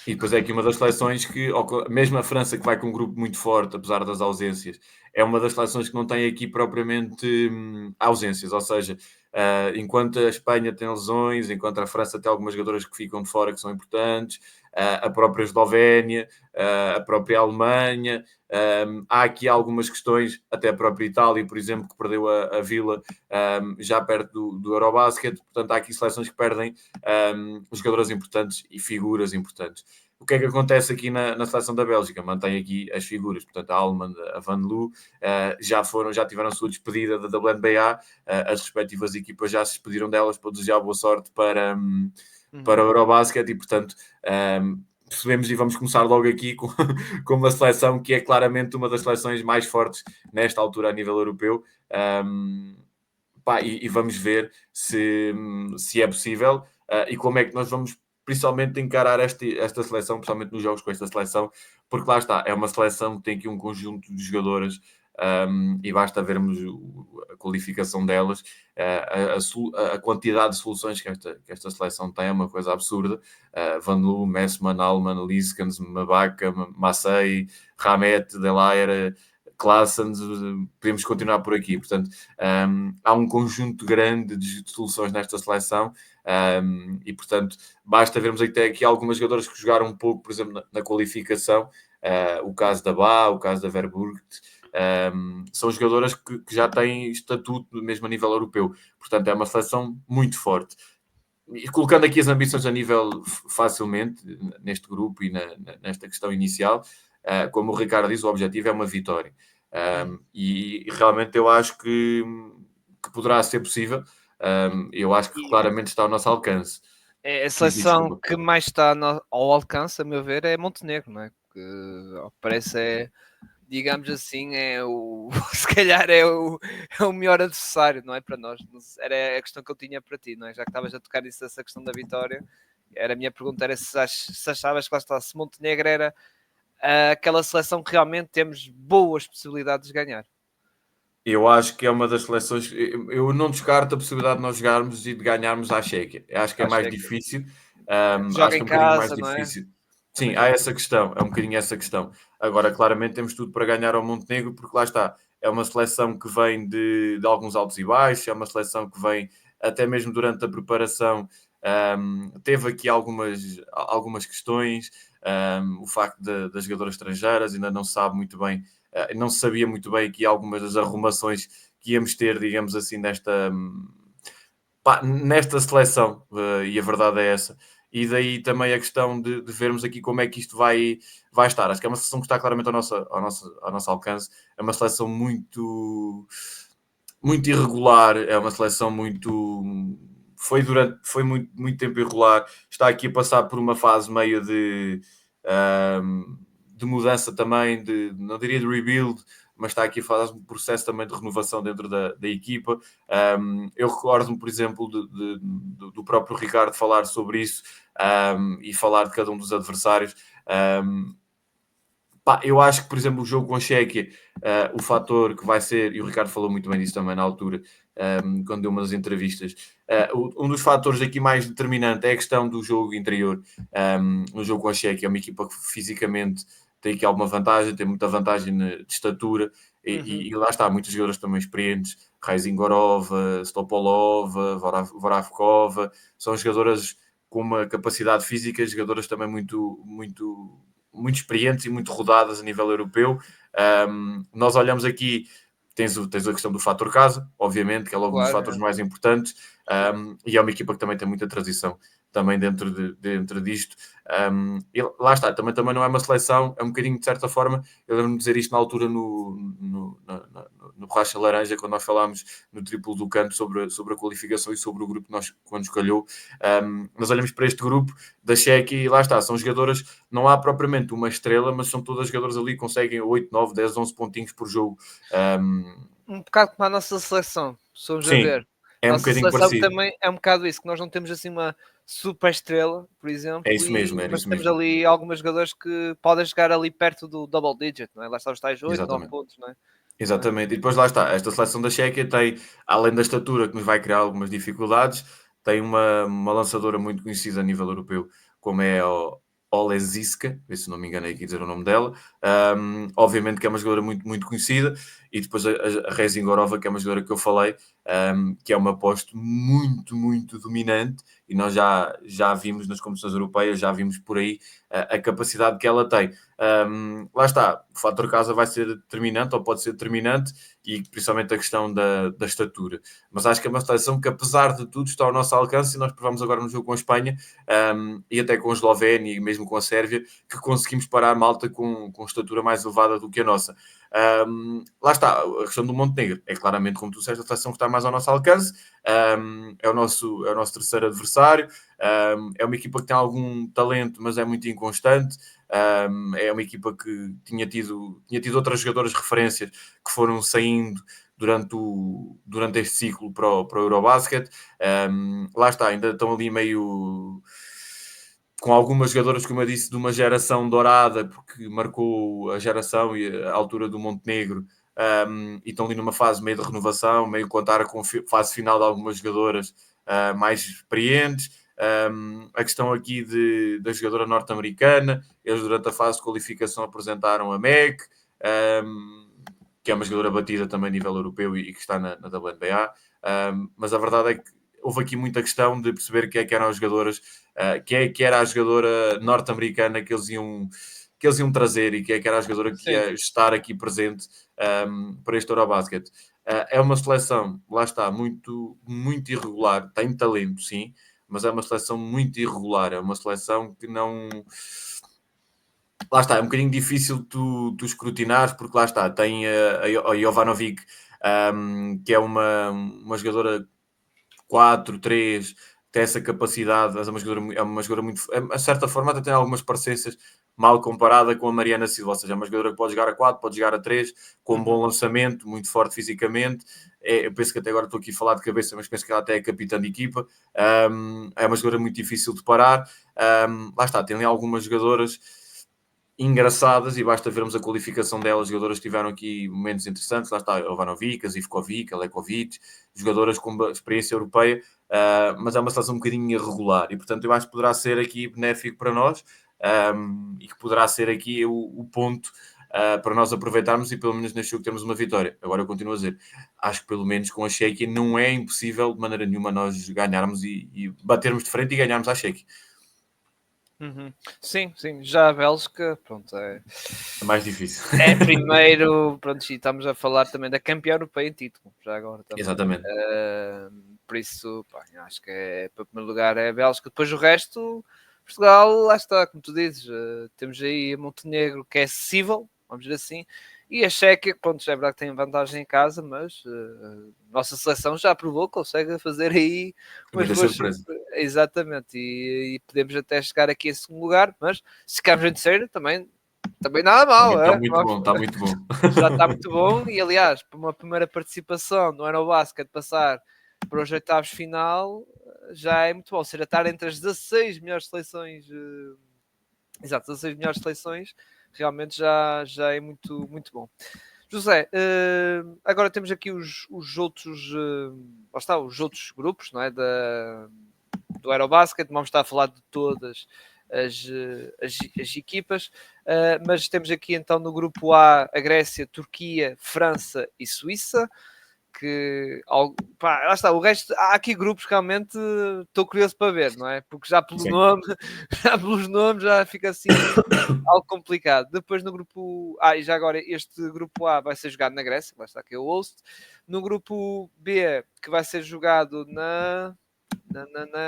E depois é aqui uma das seleções que, mesmo a França, que vai com um grupo muito forte, apesar das ausências, é uma das seleções que não tem aqui propriamente ausências. Ou seja, enquanto a Espanha tem lesões, enquanto a França tem algumas jogadoras que ficam de fora que são importantes, a própria Eslovénia, a própria Alemanha, há aqui algumas questões, até a própria Itália, por exemplo, que perdeu a Vila já perto do Eurobasket. Portanto, há aqui seleções que perdem jogadoras importantes e figuras importantes. O que é que acontece aqui na seleção da Bélgica? Mantém aqui as figuras, portanto, a Alman, a Van Loo, já tiveram a sua despedida da WNBA, as respectivas equipas já se despediram delas para desejar boa sorte para o Eurobasket e, portanto, percebemos e vamos começar logo aqui com uma seleção que é claramente uma das seleções mais fortes nesta altura a nível europeu. E vamos ver se é possível e como é que nós vamos principalmente encarar esta seleção, principalmente nos jogos com esta seleção, porque lá está, é uma seleção que tem aqui um conjunto de jogadoras e basta vermos a qualificação delas, a quantidade de soluções que esta seleção tem, é uma coisa absurda. Van Loo, Messman, Alman, Liskens, Mabaka, Massey, Ramet, Delaire, Claessens, podemos continuar por aqui. Portanto, há um conjunto grande de soluções nesta seleção e, portanto, basta vermos até aqui algumas jogadoras que jogaram um pouco, por exemplo, na qualificação, o caso da Bá, o caso da Verburgt, são jogadoras que já têm estatuto mesmo a nível europeu. Portanto, é uma seleção muito forte. E colocando aqui as ambições a nível facilmente, neste grupo e nesta questão inicial, como o Ricardo diz, o objetivo é uma vitória. E realmente eu acho que poderá ser possível. Eu acho que claramente está ao nosso alcance. É a seleção que mais está ao alcance, a meu ver, é Montenegro, não é? Que parece digamos assim, se calhar é o melhor adversário, não é, para nós. Era a questão que eu tinha para ti, não é? Já que estavas a tocar nisso, essa questão da vitória, a minha pergunta era se achavas que lá está, se Montenegro era aquela seleção que realmente temos boas possibilidades de ganhar. Eu acho que é uma das seleções. Eu não descarto a possibilidade de nós jogarmos e de ganharmos à Chequia. Eu acho que é Acho mais que difícil. joga Acho que em é um bocadinho mais casa, não é? difícil. Sim, Também há joga. essa questão. É um bocadinho essa questão. Agora, claramente, temos tudo para ganhar ao Montenegro, porque lá está. É uma seleção que vem de alguns altos e baixos. É uma seleção que vem, até mesmo durante a preparação, teve aqui algumas questões. O facto das jogadoras estrangeiras ainda não se sabe muito bem. Não se sabia muito bem aqui algumas das arrumações que íamos ter, digamos assim, nesta seleção, e a verdade é essa. E daí também a questão de vermos aqui como é que isto vai estar. Acho que é uma seleção que está claramente ao nosso alcance. É uma seleção muito, muito irregular, é uma seleção muito. Foi muito tempo irregular. Está aqui a passar por uma fase meio de mudança também, não diria de rebuild, mas está aqui a fazer um processo também de renovação dentro da equipa. Eu recordo-me, por exemplo, do próprio Ricardo falar sobre isso, e falar de cada um dos adversários. Eu acho que, por exemplo, o jogo com a Chequia, o fator que vai ser, e o Ricardo falou muito bem disso também na altura, quando deu umas entrevistas, um dos fatores aqui mais determinante é a questão do jogo interior. No jogo com a Chequia, é uma equipa que fisicamente tem aqui alguma vantagem, tem muita vantagem de estatura, e lá está, muitos jogadores também experientes, Raizingorova, Stopolova, Voravkova, são jogadoras com uma capacidade física, jogadoras também muito, muito, muito experientes e muito rodadas a nível europeu. Nós olhamos aqui, tens a questão do fator casa, obviamente, que é logo um dos fatores Claro, mais importantes, e é uma equipa que também tem muita tradição também dentro disto. E lá está, também não é uma seleção, é um bocadinho de certa forma, eu lembro-me de dizer isto na altura no Borracha Laranja, quando nós falámos no triplo do canto sobre a qualificação e sobre o grupo que nós, quando escolheu. Nós olhamos para este grupo da Chequia e lá está, são jogadoras, não há propriamente uma estrela, mas são todas jogadoras ali que conseguem 8, 9, 10, 11 pontinhos por jogo. um bocado como a nossa seleção, somos a Sim, ver. é um Nossa bocadinho seleção parecido. também é um bocado isso, que nós não temos assim uma super estrela, por É exemplo, isso mesmo, era mas isso temos mesmo. ali alguns jogadores que podem chegar ali perto do double digit, não é? Lá está os tais 8, 9 Exatamente. pontos, não é? É. Exatamente. E depois lá está, esta seleção da Chequia tem, além da estatura que nos vai criar algumas dificuldades, tem uma lançadora muito conhecida a nível europeu, como é a Oleziska, se não me engano é aqui dizer o nome dela. Obviamente que é uma jogadora muito, muito conhecida, e depois a Rezingorova, que é uma jogadora que eu falei, que é uma aposta muito, muito dominante, e nós já vimos nas competições europeias, já vimos por aí a capacidade que ela tem. Lá está, o fator casa vai ser determinante, ou pode ser determinante, e principalmente a questão da estatura. Mas acho que é uma seleção que, apesar de tudo, está ao nosso alcance, e nós provamos agora no jogo com a Espanha, e até com a Eslovénia e mesmo com a Sérvia, que conseguimos parar a Malta com estatura mais elevada do que a nossa. Lá está, a questão do Montenegro é claramente, como tu disseste, a seleção que está mais ao nosso alcance. É o nosso terceiro adversário. É uma equipa que tem algum talento, mas é muito inconstante. É uma equipa que tinha tido outras jogadoras de referências que foram saindo durante este ciclo para o Eurobasket. Lá está, ainda estão ali meio com algumas jogadoras, como eu disse, de uma geração dourada, porque marcou a geração e a altura do Montenegro, e estão ali numa fase meio de renovação, meio contar com a fase final de algumas jogadoras mais experientes. A questão aqui da jogadora norte-americana, eles durante a fase de qualificação apresentaram a Meg, que é uma jogadora batida também a nível europeu e que está na WNBA, mas a verdade é que houve aqui muita questão de perceber quem é que eram as jogadoras, quem é que era a jogadora norte-americana que eles iam trazer, e quem é que era a jogadora que Sim. ia estar aqui presente para este Eurobasket. É uma seleção, lá está, muito, muito irregular, tem talento, sim, mas é uma seleção muito irregular, é uma seleção que não... Lá está, é um bocadinho difícil tu escrutinares, porque lá está, tem a Jovanovic, que é uma jogadora 4-3, tem essa capacidade, é uma jogadora muito, a certa forma até tem algumas parecenças mal comparada com a Mariana Silva, ou seja, é uma jogadora que pode jogar a 4, pode jogar a 3, com um bom lançamento, muito forte fisicamente. Eu penso que até agora estou aqui a falar de cabeça, mas penso que ela até é capitã de equipa. É uma jogadora muito difícil de parar. Lá está, tem ali algumas jogadoras engraçadas e basta vermos a qualificação delas. Jogadoras que tiveram aqui momentos interessantes. Lá está, Jovanovic, Zivkovic, Lekovic, jogadoras com experiência europeia, mas é uma seleção um bocadinho irregular e, portanto, eu acho que poderá ser aqui benéfico para nós, e que poderá ser aqui o ponto para nós aproveitarmos e pelo menos neste jogo termos uma vitória. Agora eu continuo a dizer, acho que pelo menos com a Chequia não é impossível de maneira nenhuma nós ganharmos e batermos de frente e ganharmos à Chequia. Sim, já a Bélgica, pronto, é mais difícil. É primeiro, pronto, e estamos a falar também da campeã europeia em título, já agora também. Exatamente. Por isso, pá, acho que para o primeiro lugar é a Bélgica, depois o resto, Portugal, lá está, como tu dizes, temos aí a Montenegro que é acessível, vamos dizer assim, e a Chequia, pronto, é verdade que tem vantagem em casa, mas nossa seleção já provou que consegue fazer aí umas boas surpresas. Exatamente, e podemos até chegar aqui em segundo lugar, mas se ficarmos em terceiro também nada mal. Está muito bom, está muito bom. Já está muito bom e, aliás, para uma primeira participação no Eurobasket passar para os oitavos final já é muito bom. Ou seja, estar entre as 16 melhores seleções, exato, 16 melhores seleções, realmente já é muito, muito bom. José, agora temos aqui os outros, os outros grupos, não é, do Eurobasket, vamos estar a falar de todas as equipas, mas temos aqui então no grupo A Grécia, Turquia, França e Suíça, que pá, lá está, o resto, há aqui grupos que realmente estou curioso para ver, não é? Porque já pelo nome, já pelos nomes já fica assim algo complicado. Depois no grupo A, e já agora este grupo A vai ser jogado na Grécia, lá está que é o host. No grupo B, que vai ser jogado na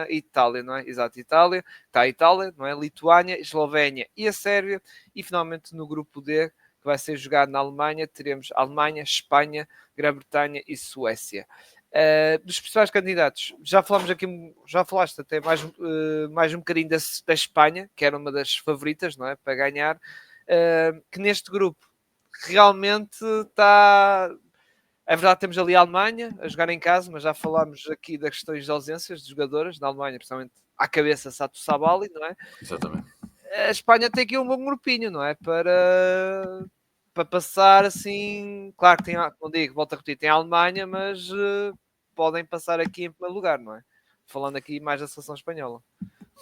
Itália, não é? Exato, Itália. Está a Itália, não é? Lituânia, Eslovénia e a Sérvia. E finalmente no grupo D, que vai ser jogado na Alemanha, teremos Alemanha, Espanha, Grã-Bretanha e Suécia. Dos principais candidatos, já falaste até mais um bocadinho da Espanha, que era uma das favoritas, não é? Para ganhar, que neste grupo realmente está. É verdade, temos ali a Alemanha a jogar em casa, mas já falámos aqui das questões de ausências de jogadoras na Alemanha, principalmente à cabeça Sato Sabali, não é? Exatamente. A Espanha tem aqui um bom grupinho, não é? Para passar assim, claro que tem, não digo, volto a repetir, tem a Alemanha, mas podem passar aqui em primeiro lugar, não é? Falando aqui mais da seleção espanhola.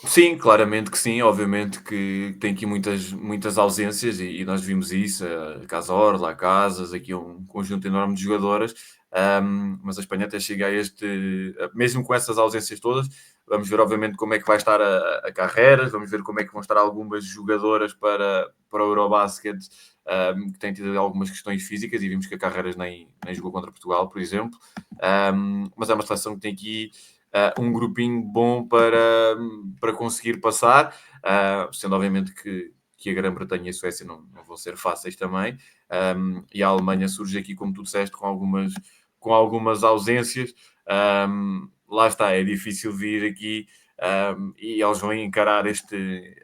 Sim, claramente que sim, obviamente que tem aqui muitas ausências e nós vimos isso, a Cazorla, a Casas, aqui um conjunto enorme de jogadoras, mas a Espanha até chega a mesmo com essas ausências todas, vamos ver obviamente como é que vai estar a Carreras, vamos ver como é que vão estar algumas jogadoras para o Eurobasket, que têm tido algumas questões físicas e vimos que a Carreras nem jogou contra Portugal, por exemplo, mas é uma seleção que tem aqui um grupinho bom para conseguir passar, sendo obviamente que a Grã-Bretanha e a Suécia não vão ser fáceis também, e a Alemanha surge aqui, como tu disseste, com algumas ausências. Lá está, é difícil vir aqui e eles vão encarar este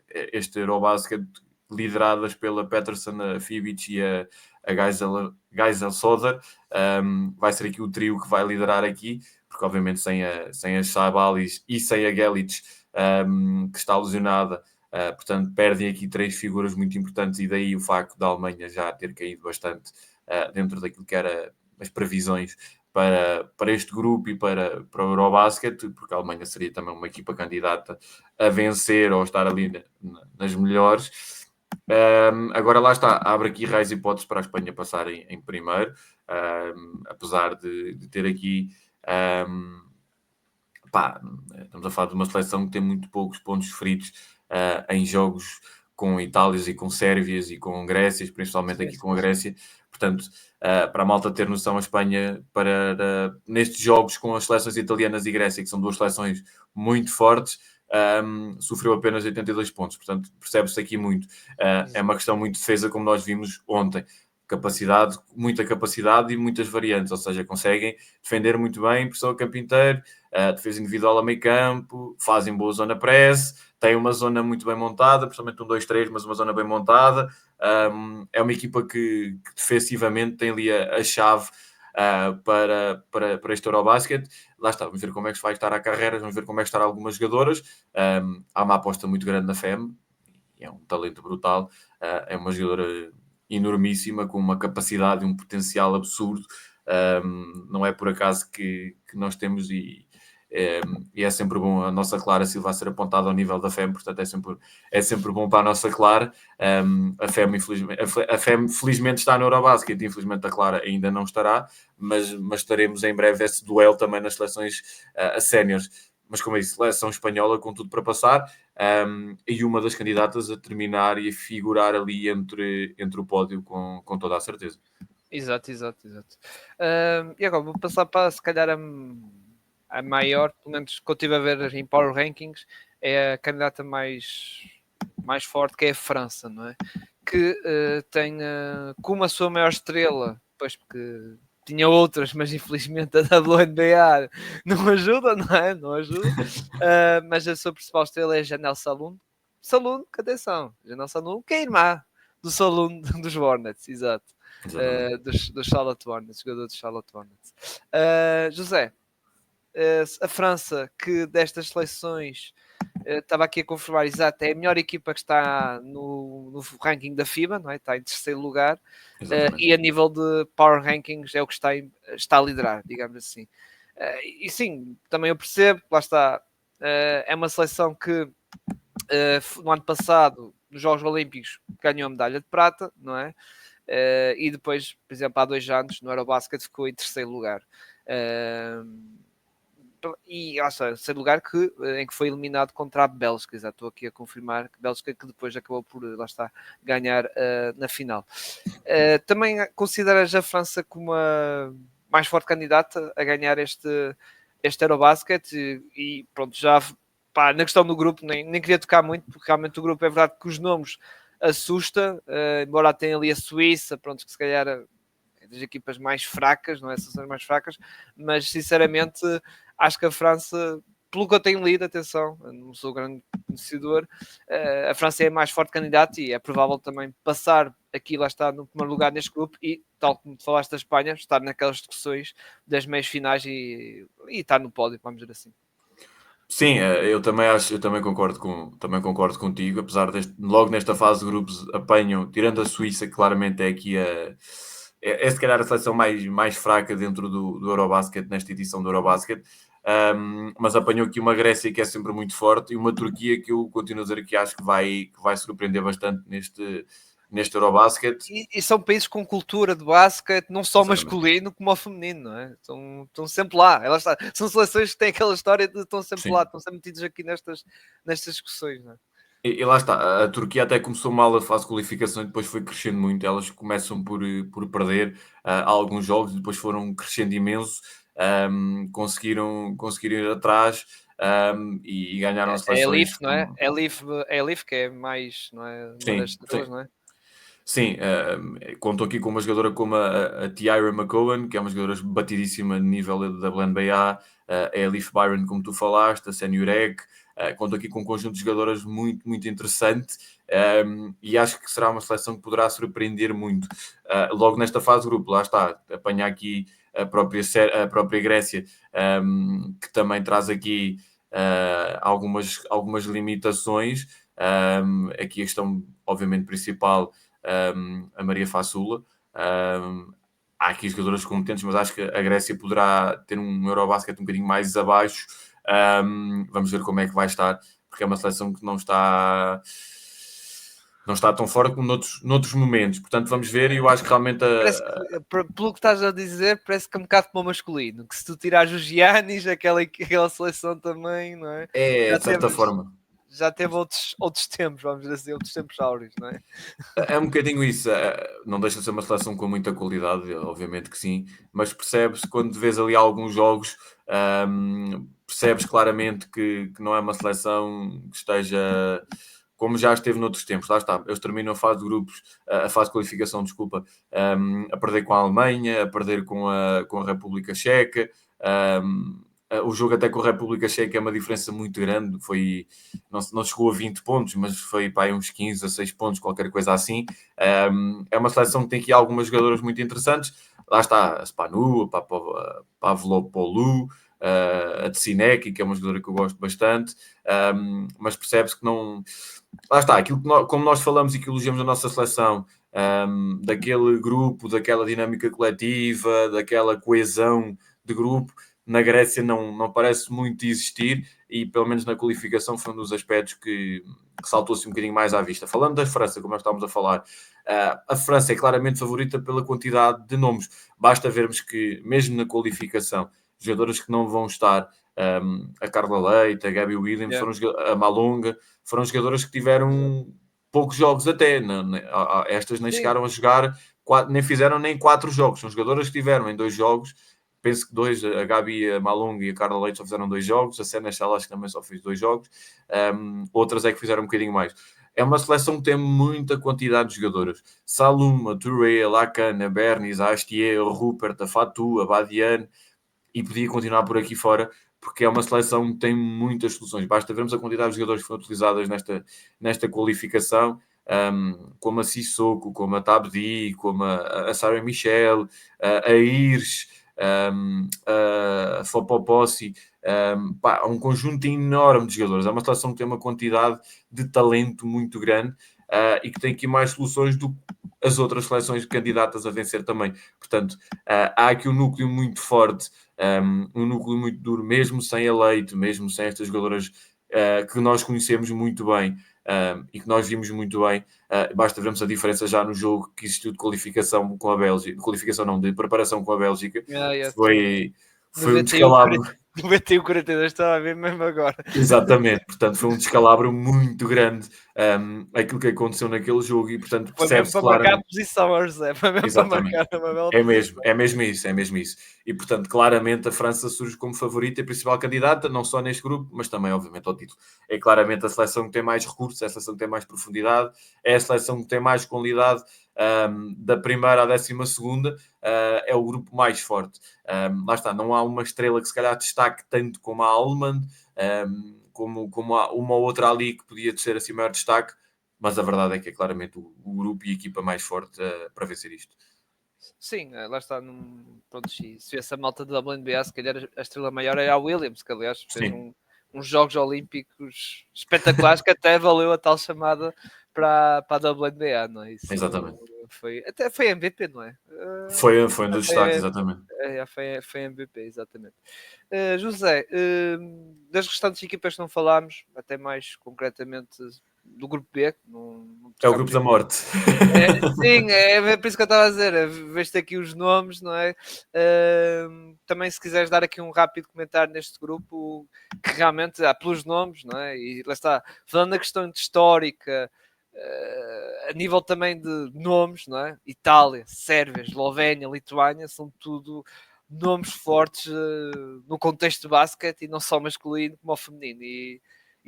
Eurobasket lideradas pela Peterson, a Fibic e a Geisel Soder. Vai ser aqui o trio que vai liderar aqui, porque obviamente sem a Sabalis e sem a Gelic, que está lesionada, portanto perdem aqui três figuras muito importantes e daí o facto da Alemanha já ter caído bastante dentro daquilo que era as previsões para este grupo e para o Eurobasket, porque a Alemanha seria também uma equipa candidata a vencer ou estar ali nas melhores. Agora lá está, abre aqui raios hipóteses para a Espanha passar em primeiro, apesar de ter aqui estamos a falar de uma seleção que tem muito poucos pontos feridos em jogos com Itálias e com Sérvias e com Grécias, principalmente aqui com a Grécia. Portanto, para a malta ter noção, a Espanha, nestes jogos com as seleções italianas e Grécia, que são duas seleções muito fortes, sofreu apenas 82 pontos. Portanto, percebe-se aqui muito. É uma questão muito de defesa, como nós vimos ontem. capacidade, muita capacidade e muitas variantes, ou seja, conseguem defender muito bem, pressão a campo inteiro, defesa individual a meio campo, fazem boa zona press, têm uma zona muito bem montada, principalmente um 2-3, mas uma zona bem montada. É uma equipa que defensivamente tem ali a chave para este Eurobasket. Lá está, vamos ver como é que vai estar a carreira, vamos ver como é que estará algumas jogadoras. Há uma aposta muito grande na FEM, é um talento brutal, é uma jogadora enormíssima, com uma capacidade e um potencial absurdo. Não é por acaso que nós temos e é sempre bom a nossa Clara Silva a ser apontada ao nível da FEM, portanto é sempre bom para a nossa Clara. A FEM felizmente está no Eurobasket, infelizmente a Clara ainda não estará, mas estaremos em breve esse duelo também nas seleções a séniores. Mas como eu disse, seleção espanhola com tudo para passar, e uma das candidatas a terminar e a figurar ali entre o pódio com toda a certeza. Exato. E agora vou passar para, se calhar, a maior, pelo menos que eu estive a ver em Power Rankings, é a candidata mais forte, que é a França, não é? Que tem como a sua maior estrela, pois porque tinha outras, mas infelizmente a WNBA não ajuda, não é? Não ajuda. Mas a sua principal estrela é a Janelle Saloon. Saloon, que atenção, Janelle Saloon, que é a irmã do Saloon dos Hornets, exato. Dos Charlotte Hornets, jogador dos Charlotte Hornets. José, a França, que destas seleções estava aqui a confirmar, exato, é a melhor equipa que está no ranking da FIBA, não é? Está em terceiro lugar, e a nível de Power Rankings é o que está a liderar, digamos assim. E sim, também eu percebo, lá está, é uma seleção que no ano passado, nos Jogos Olímpicos, ganhou a medalha de prata, não é? E depois, por exemplo, há 2 anos, no Eurobasket, ficou em terceiro lugar. E ou seja, terceiro lugar em que foi eliminado contra a Bélgica, já estou aqui a confirmar que a Bélgica que depois acabou por, lá está, ganhar na final. Também consideras a França como a mais forte candidata a ganhar este Eurobasket e pronto, já pá, na questão do grupo nem queria tocar muito, porque realmente o grupo é verdade que os nomes assusta, embora tenha ali a Suíça, pronto, que se calhar é das equipas mais fracas, não é? São as mais fracas, mas sinceramente acho que a França, pelo que eu tenho lido, atenção, não sou grande conhecedor, a França é a mais forte candidata e é provável também passar aqui, lá está, no primeiro lugar neste grupo e, tal como falaste da Espanha, estar naquelas discussões das meias finais e estar no pódio, vamos dizer assim. Sim, eu também concordo contigo, apesar logo nesta fase de grupos apanham, tirando a Suíça, que claramente é aqui é se calhar a seleção mais fraca dentro do Eurobasket, nesta edição do Eurobasket, mas apanhou aqui uma Grécia que é sempre muito forte e uma Turquia que eu continuo a dizer que acho que vai surpreender bastante neste Eurobasket. E são países com cultura de basquete, não só Exatamente. masculino como feminino, não é? Estão sempre lá. Elas são seleções que têm aquela história de estão sempre lá, Sim. estão sempre metidos aqui nestas discussões, não é? E lá está, a Turquia até começou mal a fase de qualificação e depois foi crescendo muito. Elas começam por perder alguns jogos, depois foram crescendo imenso, conseguiram ir atrás, e ganharam as É a seleções. Elif, não é? É a Elif que é mais, não é? Uma das Sim, estrelas, sim. não é? Sim, conto aqui com uma jogadora como a Tyra McCowan, que é uma jogadora batidíssima no nível da WNBA, a Elif Byron, como tu falaste, a Senureg. Conto aqui com um conjunto de jogadoras muito, muito interessante, e acho que será uma seleção que poderá surpreender muito. Logo nesta fase de grupo, lá está, apanhar aqui a própria Grécia, que também traz aqui algumas limitações. Aqui a questão, obviamente, principal, a Maria Fassula. Há aqui jogadoras competentes, mas acho que a Grécia poderá ter um Eurobasket um bocadinho mais abaixo. Vamos ver como é que vai estar, porque é uma seleção que não está tão fora como noutros momentos. Portanto, vamos ver, e eu acho que realmente Parece que, pelo que estás a dizer, parece que é um bocado como o masculino, que se tu tirares os Giannis, aquela seleção também, não é? é, Já de certa teve, forma. já teve outros tempos, vamos dizer assim, outros tempos áureos, não é? É um bocadinho isso. Não deixa de ser uma seleção com muita qualidade, obviamente que sim, mas percebes quando vês ali alguns jogos, percebes claramente que não é uma seleção que esteja como já esteve noutros tempos. Lá está, eles terminam a fase de grupos, a fase de qualificação, desculpa, a perder com a Alemanha, a perder com a República Checa. O jogo até com a República Checa é uma diferença muito grande, não chegou a 20 pontos, mas foi para aí uns 15 a 6 pontos, qualquer coisa assim. É uma seleção que tem aqui algumas jogadoras muito interessantes. Lá está a Spanu, a Pavlopoulou, a Tsineki, que é uma jogadora que eu gosto bastante, mas percebe-se que não... Lá está, aquilo que como nós falamos e que elogiamos a nossa seleção, daquele grupo, daquela dinâmica coletiva, daquela coesão de grupo, na Grécia não parece muito existir, e pelo menos na qualificação foi um dos aspectos que saltou-se um bocadinho mais à vista. Falando da França, como nós estávamos a falar, a França é claramente favorita pela quantidade de nomes. Basta vermos que, mesmo na qualificação, jogadoras que não vão estar, a Carla Leite, a Gabby Williams, a Malonga, foram jogadoras que tiveram poucos jogos até. Estas nem chegaram a jogar, nem fizeram nem 4 jogos. São jogadoras que tiveram em 2 jogos. Penso que 2, a Gabi, a Malonga e a Carla Leite só fizeram 2 jogos. A Senechal acho que também só fez 2 jogos. Outras é que fizeram um bocadinho mais. É uma seleção que tem muita quantidade de jogadoras. Saluma, Touré, a Lacan, a Bernis, a Astier, a Rupert, a Fatou, a Badiane, e podia continuar por aqui fora, porque é uma seleção que tem muitas soluções. Basta vermos a quantidade de jogadores que foram utilizadas nesta qualificação, como a Sissoko, como a Tabdi, como a Sarah Michel, a Ires, a Fopopossi, um conjunto enorme de jogadores. É uma seleção que tem uma quantidade de talento muito grande, e que tem aqui mais soluções do que as outras seleções candidatas a vencer também. Portanto, há aqui um núcleo muito forte, um núcleo muito duro, mesmo sem a Leite, mesmo sem estas jogadoras que nós conhecemos muito bem, e que nós vimos muito bem. Basta vermos a diferença já no jogo que existiu de qualificação com a Bélgica, de qualificação não, de preparação com a Bélgica. Foi um descalabro. 91-42, estava a ver mesmo agora. Exatamente, portanto foi um descalabro muito grande, aquilo que aconteceu naquele jogo, e portanto percebe-se para claramente. marcar a posição, José, foi mesmo Exatamente. para marcar uma bela É mesmo isso. E, portanto, claramente a França surge como favorita e principal candidata, não só neste grupo, mas também, obviamente, ao título. É claramente a seleção que tem mais recursos, é a seleção que tem mais profundidade, é a seleção que tem mais qualidade, da primeira à 12ª, é o grupo mais forte. Lá está, não há uma estrela que se calhar destaque tanto como a Allemande, como há uma ou outra ali que podia ser assim maior destaque, mas a verdade é que é claramente o grupo e a equipa mais forte para vencer isto. Sim, lá está. Pronto, se essa malta da WNBA, se calhar a estrela maior é a Williams, que aliás fez uns Jogos Olímpicos espetaculares que até valeu a tal chamada para a WNBA, não é? Isso Exatamente. Até foi MVP, não é? Foi um dos destaques, exatamente. Foi MVP, exatamente. José, das restantes equipas que não falámos, até mais concretamente do grupo B, é o grupo da morte. Sim, é por isso que eu estava a dizer. Veste aqui os nomes, não é? Também, se quiseres dar aqui um rápido comentário neste grupo, que realmente há pelos nomes, não é? E lá está, falando da questão histórica, a nível também de nomes, não é? Itália, Sérvia, Eslovénia, Lituânia, são tudo nomes fortes no contexto de basquete, e não só masculino como feminino. E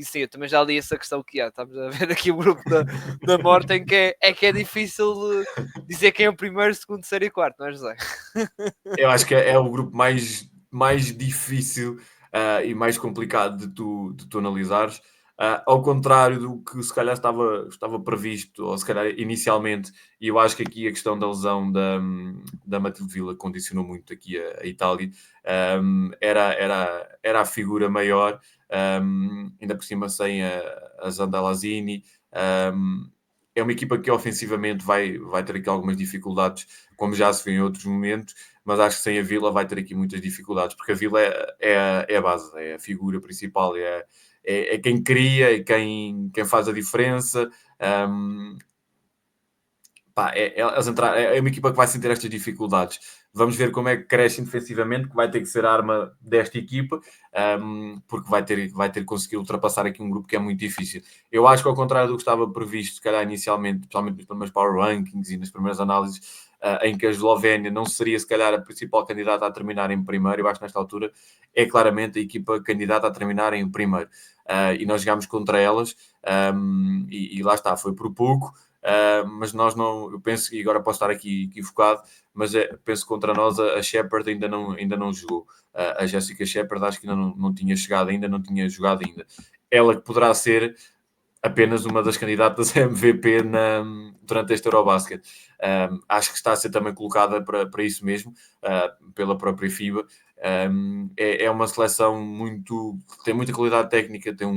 sim, eu também já li essa questão que estamos a ver aqui o grupo da morte, em que é difícil dizer quem é o primeiro, segundo, terceiro e quarto, não é, José? Eu acho que é o grupo mais difícil e mais complicado de tu analisares, ao contrário do que se calhar estava previsto, ou se calhar inicialmente, e eu acho que aqui a questão da lesão da Matilde Villa condicionou muito aqui a Itália. Era a figura maior, ainda por cima sem a Zandalazini. É uma equipa que ofensivamente vai ter aqui algumas dificuldades, como já se viu em outros momentos, mas acho que sem a Villa vai ter aqui muitas dificuldades, porque a Villa é a base, é a figura principal, é quem cria, é quem faz a diferença. É uma equipa que vai sentir estas dificuldades. Vamos ver como é que cresce defensivamente, que vai ter que ser a arma desta equipa, porque vai ter que conseguir ultrapassar aqui um grupo que é muito difícil. Eu acho que, ao contrário do que estava previsto, se calhar inicialmente, principalmente nos primeiros Power Rankings e nas primeiras análises, em que a Eslovénia não seria, se calhar, a principal candidata a terminar em primeiro. Eu acho que nesta altura é claramente a equipa candidata a terminar em primeiro. E nós jogámos contra elas, e lá está, foi por pouco. Mas nós não, eu penso, e agora posso estar aqui equivocado, mas penso que contra nós a Shepard ainda não jogou. A Jessica Shepard acho que ainda não tinha chegado ainda, não tinha jogado ainda. Ela que poderá ser apenas uma das candidatas a MVP durante este Eurobasket. Acho que está a ser também colocada para isso mesmo, pela própria FIBA. É uma seleção tem muita qualidade técnica, tem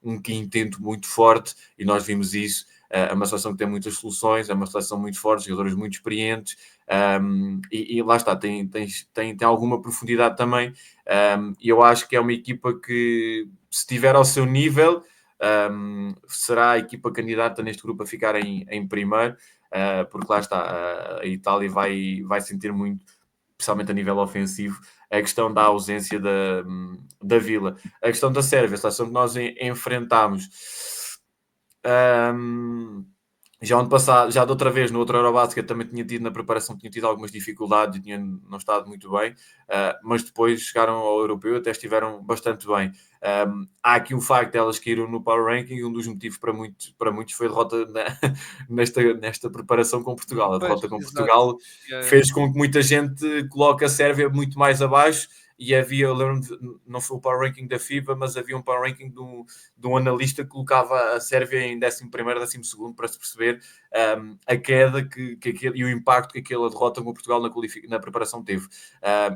um quinteto muito forte, e nós vimos isso. É uma seleção que tem muitas soluções, é uma seleção muito forte, jogadores muito experientes, e lá está, tem alguma profundidade também, e eu acho que é uma equipa que, se estiver ao seu nível, será a equipa candidata neste grupo a ficar em primeiro, porque lá está, a Itália vai sentir muito, especialmente a nível ofensivo, a questão da ausência da Vila. A questão da Sérvia, a seleção que nós enfrentámos, já ano passado, já de outra vez, no outro Eurobasket, também tinha tido na preparação, tinha tido algumas dificuldades e tinha não estado muito bem, mas depois chegaram ao Europeu e até estiveram bastante bem. Há aqui o facto de elas caíram no Power Ranking, e um dos motivos para muitos foi a derrota nesta preparação com Portugal. A derrota com Portugal fez com que muita gente coloque a Sérvia muito mais abaixo, e havia, eu lembro-me, não foi o Power Ranking da FIBA, mas havia um Power Ranking de um analista que colocava a Sérvia em 11º, 12º, para se perceber a queda e o impacto que aquela derrota com Portugal na preparação teve.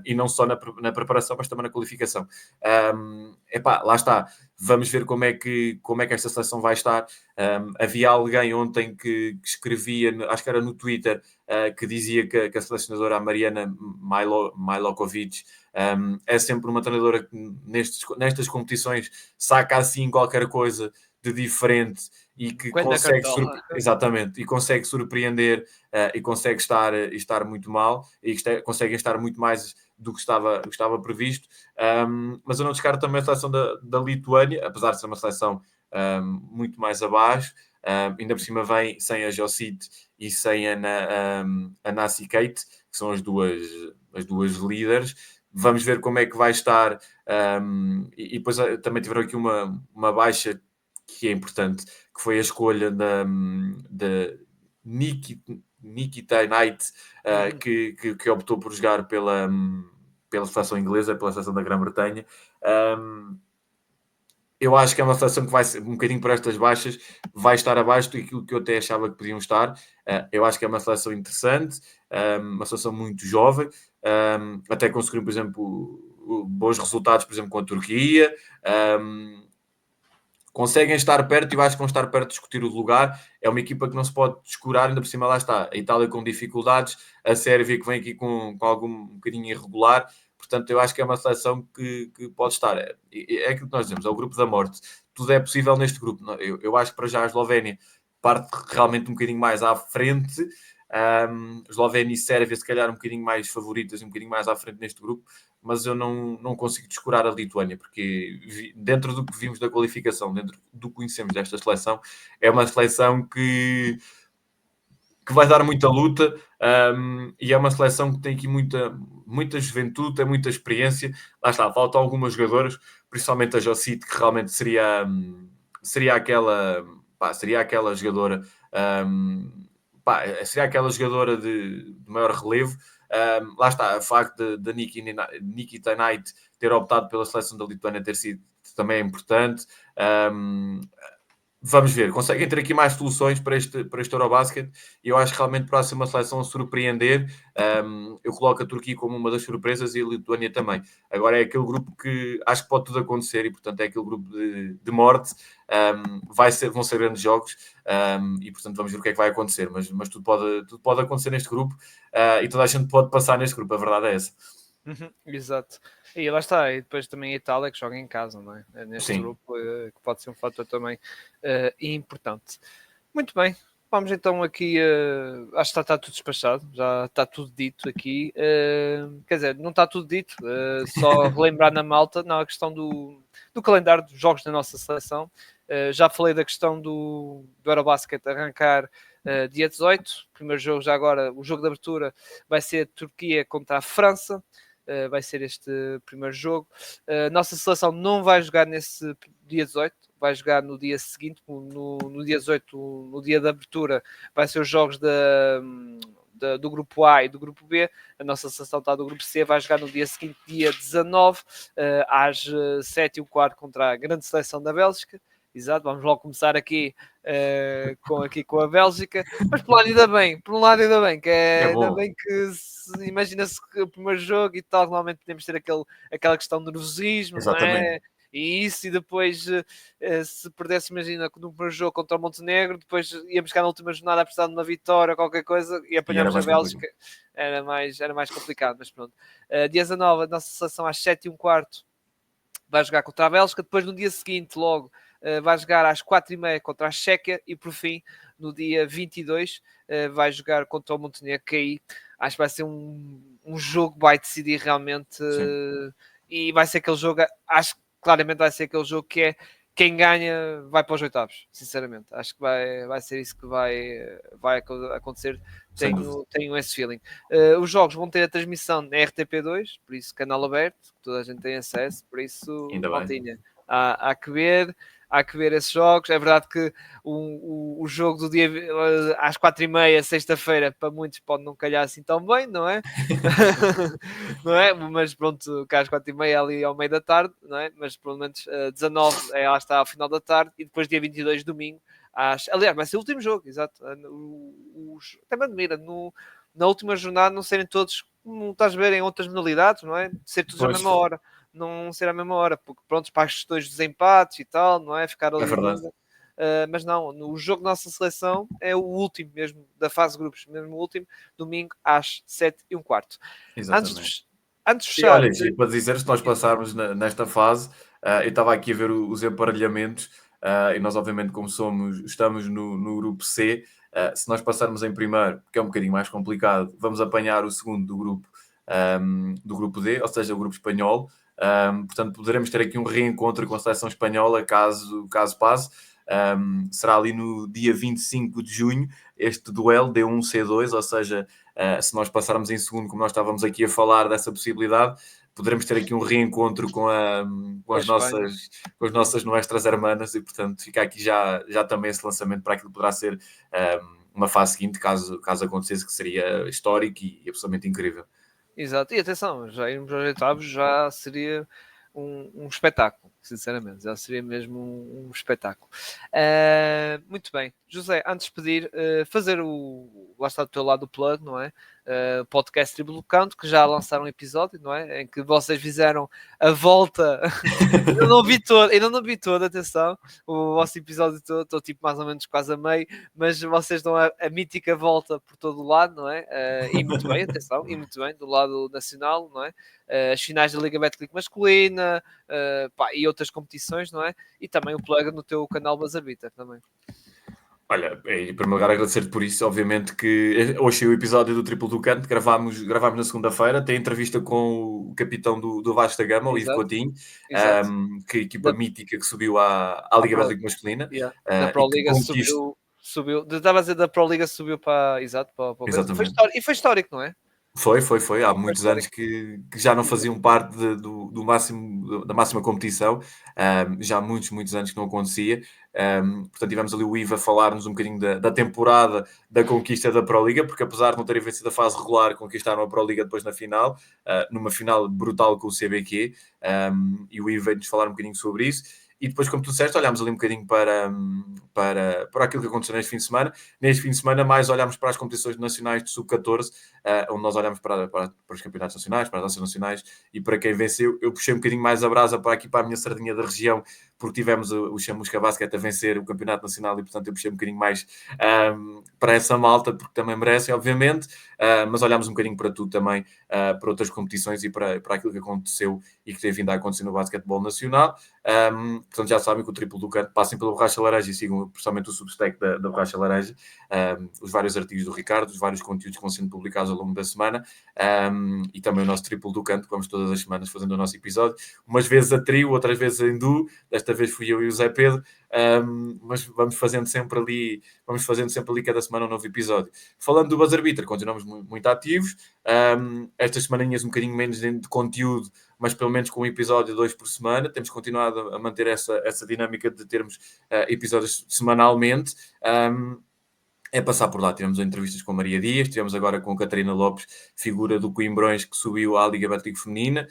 E não só na preparação, mas também na qualificação. Lá está. Vamos ver como é que esta seleção vai estar. Havia alguém ontem que escrevia, acho que era no Twitter, que dizia que a selecionadora, a Mariana Majlokovic, é sempre uma treinadora que nestas competições saca assim qualquer coisa de diferente, e que consegue surpreender, e consegue estar muito mal, e consegue estar muito mais do que estava previsto. Mas eu não descarto também a seleção da Lituânia, apesar de ser uma seleção muito mais abaixo. Ainda por cima vem sem a Jocit e sem a Nassi Kate, que são as duas líderes. Vamos ver como é que vai estar. E depois também tiveram aqui uma baixa que é importante, que foi a escolha da Nikita Knight, que optou por jogar pela seleção inglesa, pela seleção da Grã-Bretanha. Eu acho que é uma seleção que vai ser, um bocadinho por estas baixas, vai estar abaixo daquilo que eu até achava que podiam estar. Eu acho que é uma seleção interessante, uma seleção muito jovem, até conseguiram, por exemplo, bons resultados, por exemplo, com a Turquia. Conseguem estar perto, e eu acho que vão estar perto de discutir o lugar. É uma equipa que não se pode descurar, ainda por cima lá está. A Itália com dificuldades, a Sérvia que vem aqui com um bocadinho irregular. Portanto, eu acho que é uma seleção que pode estar. É aquilo que nós dizemos, é o grupo da morte. Tudo é possível neste grupo. Eu acho que para já a Eslovénia parte realmente um bocadinho mais à frente. Eslovénia e Sérvia, se calhar, um bocadinho mais favoritas e um bocadinho mais à frente neste grupo, mas eu não consigo descurar a Lituânia, porque dentro do que vimos da qualificação, dentro do que conhecemos desta seleção, é uma seleção que vai dar muita luta, e é uma seleção que tem aqui muita juventude, tem muita experiência. Lá está, faltam algumas jogadoras, principalmente a Jocit, que realmente seria aquela jogadora, seria aquela jogadora de maior relevo. Lá está, o facto de Nikita Knight ter optado pela seleção da Lituânia ter sido também importante. Vamos ver, conseguem ter aqui mais soluções para este Eurobasket, e eu acho que realmente para ser uma seleção a surpreender. Eu coloco a Turquia como uma das surpresas e a Lituânia também. Agora é aquele grupo que acho que pode tudo acontecer, e portanto é aquele grupo de morte. Vão ser grandes jogos, e portanto vamos ver o que é que vai acontecer, mas tudo pode acontecer neste grupo, e toda a gente pode passar neste grupo, a verdade é essa. Exato. E lá está, e depois também a Itália, que joga em casa, não é? Neste Sim. grupo, que pode ser um fator também importante. Muito bem, vamos então aqui, acho que está tudo despachado, já está tudo dito aqui. Quer dizer, não está tudo dito, só relembrar na malta, na questão do calendário dos jogos da nossa seleção. Já falei da questão do Eurobasket arrancar dia 18. Primeiro jogo já agora, o jogo de abertura vai ser Turquia contra a França. Vai ser este primeiro jogo. Nossa seleção não vai jogar nesse dia 18, vai jogar no dia seguinte, no dia 18, no dia da abertura, vai ser os jogos do grupo A e do grupo B. A nossa seleção está do grupo C, vai jogar no dia seguinte, dia 19, às 7h15 contra a grande seleção da Bélgica. Exato, vamos logo começar aqui, com a Bélgica, mas por um lado ainda bem, que ainda bem que imagina-se que o primeiro jogo e tal, normalmente podemos ter aquela questão de nervosismo, não é? E depois, se perdesse, imagina, no primeiro jogo contra o Montenegro, depois íamos ficar na última jornada a precisar de uma vitória ou qualquer coisa e apanhamos a Bélgica, era mais complicado, mas pronto. Dia 19, a nossa seleção às 7h15 vai jogar contra a Bélgica, depois no dia seguinte, logo, vai jogar às 4h30 contra a Chequia e por fim, no dia 22, vai jogar contra o Montenegro, que aí acho que vai ser um jogo que vai decidir realmente, e vai ser aquele jogo, acho que claramente vai ser aquele jogo que é quem ganha vai para os oitavos, sinceramente. Acho que vai ser isso que vai acontecer. Tenho esse feeling. Os jogos vão ter a transmissão na RTP2, por isso canal aberto, toda a gente tem acesso, por isso maltinha. Há que ver esses jogos. É verdade que o jogo do dia às 4h30, sexta-feira, para muitos pode não calhar assim tão bem, não é? Não é? Mas pronto, cá às 4h30 ali ao meio da tarde, não é? Mas pelo menos 19 lá está ao final da tarde e depois dia 22, domingo, aliás, vai ser o último jogo, exato. Até me admira, na última jornada não serem todos, como estás a ver, em outras modalidades, não é? Ser todos à mesma hora. Não ser à mesma hora, porque pronto, para as questões dos empates e tal, não é? Ficar ali dúvida. Mas não, o jogo da nossa seleção é o último mesmo, da fase de grupos, mesmo o último, domingo às 7h15. Exatamente. Antes de fechar... olha, para dizer, se nós passarmos nesta fase, eu estava aqui a ver os emparelhamentos, e nós obviamente como estamos no grupo C, se nós passarmos em primeiro, que é um bocadinho mais complicado, vamos apanhar o segundo do grupo D, ou seja, o grupo espanhol. Portanto, poderemos ter aqui um reencontro com a seleção espanhola, caso passe. Será ali no dia 25 de junho, este duelo D1-C2, ou seja, se nós passarmos em segundo, como nós estávamos aqui a falar dessa possibilidade, poderemos ter aqui um reencontro com as nossas nuestras hermanas e, portanto, fica aqui já também esse lançamento para aquilo que poderá ser uma fase seguinte, caso acontecesse, que seria histórico e absolutamente incrível. Exato, e atenção, já irmos aos oitavos já seria um espetáculo, sinceramente, já seria mesmo um espetáculo. Muito bem, José, antes de pedir, fazer lá está do teu lado o plug, não é? Podcast Tribo do Canto, que já lançaram um episódio, não é? Em que vocês fizeram a volta. Ainda não vi todo, atenção, o vosso episódio todo, estou tipo mais ou menos quase a meio, mas vocês dão a mítica volta por todo o lado, não é? E muito bem, atenção, e muito bem, do lado nacional, não é? As finais da Liga Betclic masculina, e outras competições, não é? E também o plug no teu canal Buzzarbiter também. Olha, em primeiro lugar agradecer-te por isso, obviamente que hoje é o episódio do Triplo do Canto, gravámos na segunda-feira, tem entrevista com o capitão do Vasco da Gama, o Ivo Coutinho, que equipa mítica que subiu à Liga Betclic masculina. Da Pro Liga subiu, estava a dizer, da Pro Liga subiu para o Exatamente. E foi histórico, não é? Foi. Há muitos anos que já não faziam parte da máxima competição. Já há muitos anos que não acontecia. Portanto, tivemos ali o Ivo a falar-nos um bocadinho da temporada da conquista da Pro Liga, porque apesar de não terem vencido a fase regular, conquistaram a Pro Liga depois na final, numa final brutal com o CBQ. E o Ivo veio-nos falar um bocadinho sobre isso. E depois, como tu disseste, olhámos ali um bocadinho para aquilo que aconteceu neste fim de semana. Neste fim de semana, mais olhámos para as competições nacionais de Sub-14, onde nós olhamos para os campeonatos nacionais, para as ações nacionais, e para quem venceu, eu puxei um bocadinho mais a brasa para a minha sardinha da região, porque tivemos o Chamusca Basket a vencer o campeonato nacional, e portanto eu puxei um bocadinho mais para essa malta, porque também merecem, obviamente, mas olhámos um bocadinho para tudo também, para outras competições e para aquilo que aconteceu e que tem vindo a acontecer no basquetebol nacional. Portanto, já sabem que o Triplo do Canto, passem pela Borracha Laranja e sigam principalmente o Substack da Borracha Laranja, os vários artigos do Ricardo, os vários conteúdos que vão sendo publicados ao longo da semana, e também o nosso Triplo do Canto, que vamos todas as semanas fazendo o nosso episódio, umas vezes a trio, outras vezes em duo. Desta desta vez fui eu e o Zé Pedro, mas vamos fazendo sempre ali cada semana um novo episódio. Falando do Buzzer Beater, continuamos muito ativos, estas semaninhas um bocadinho menos de conteúdo, mas pelo menos com um episódio 2 por semana. Temos continuado a manter essa dinâmica de termos episódios semanalmente. É passar por lá. Tivemos entrevistas com a Maria Dias, tivemos agora com a Catarina Lopes, figura do Coimbrões, que subiu à Liga Betclic Feminina.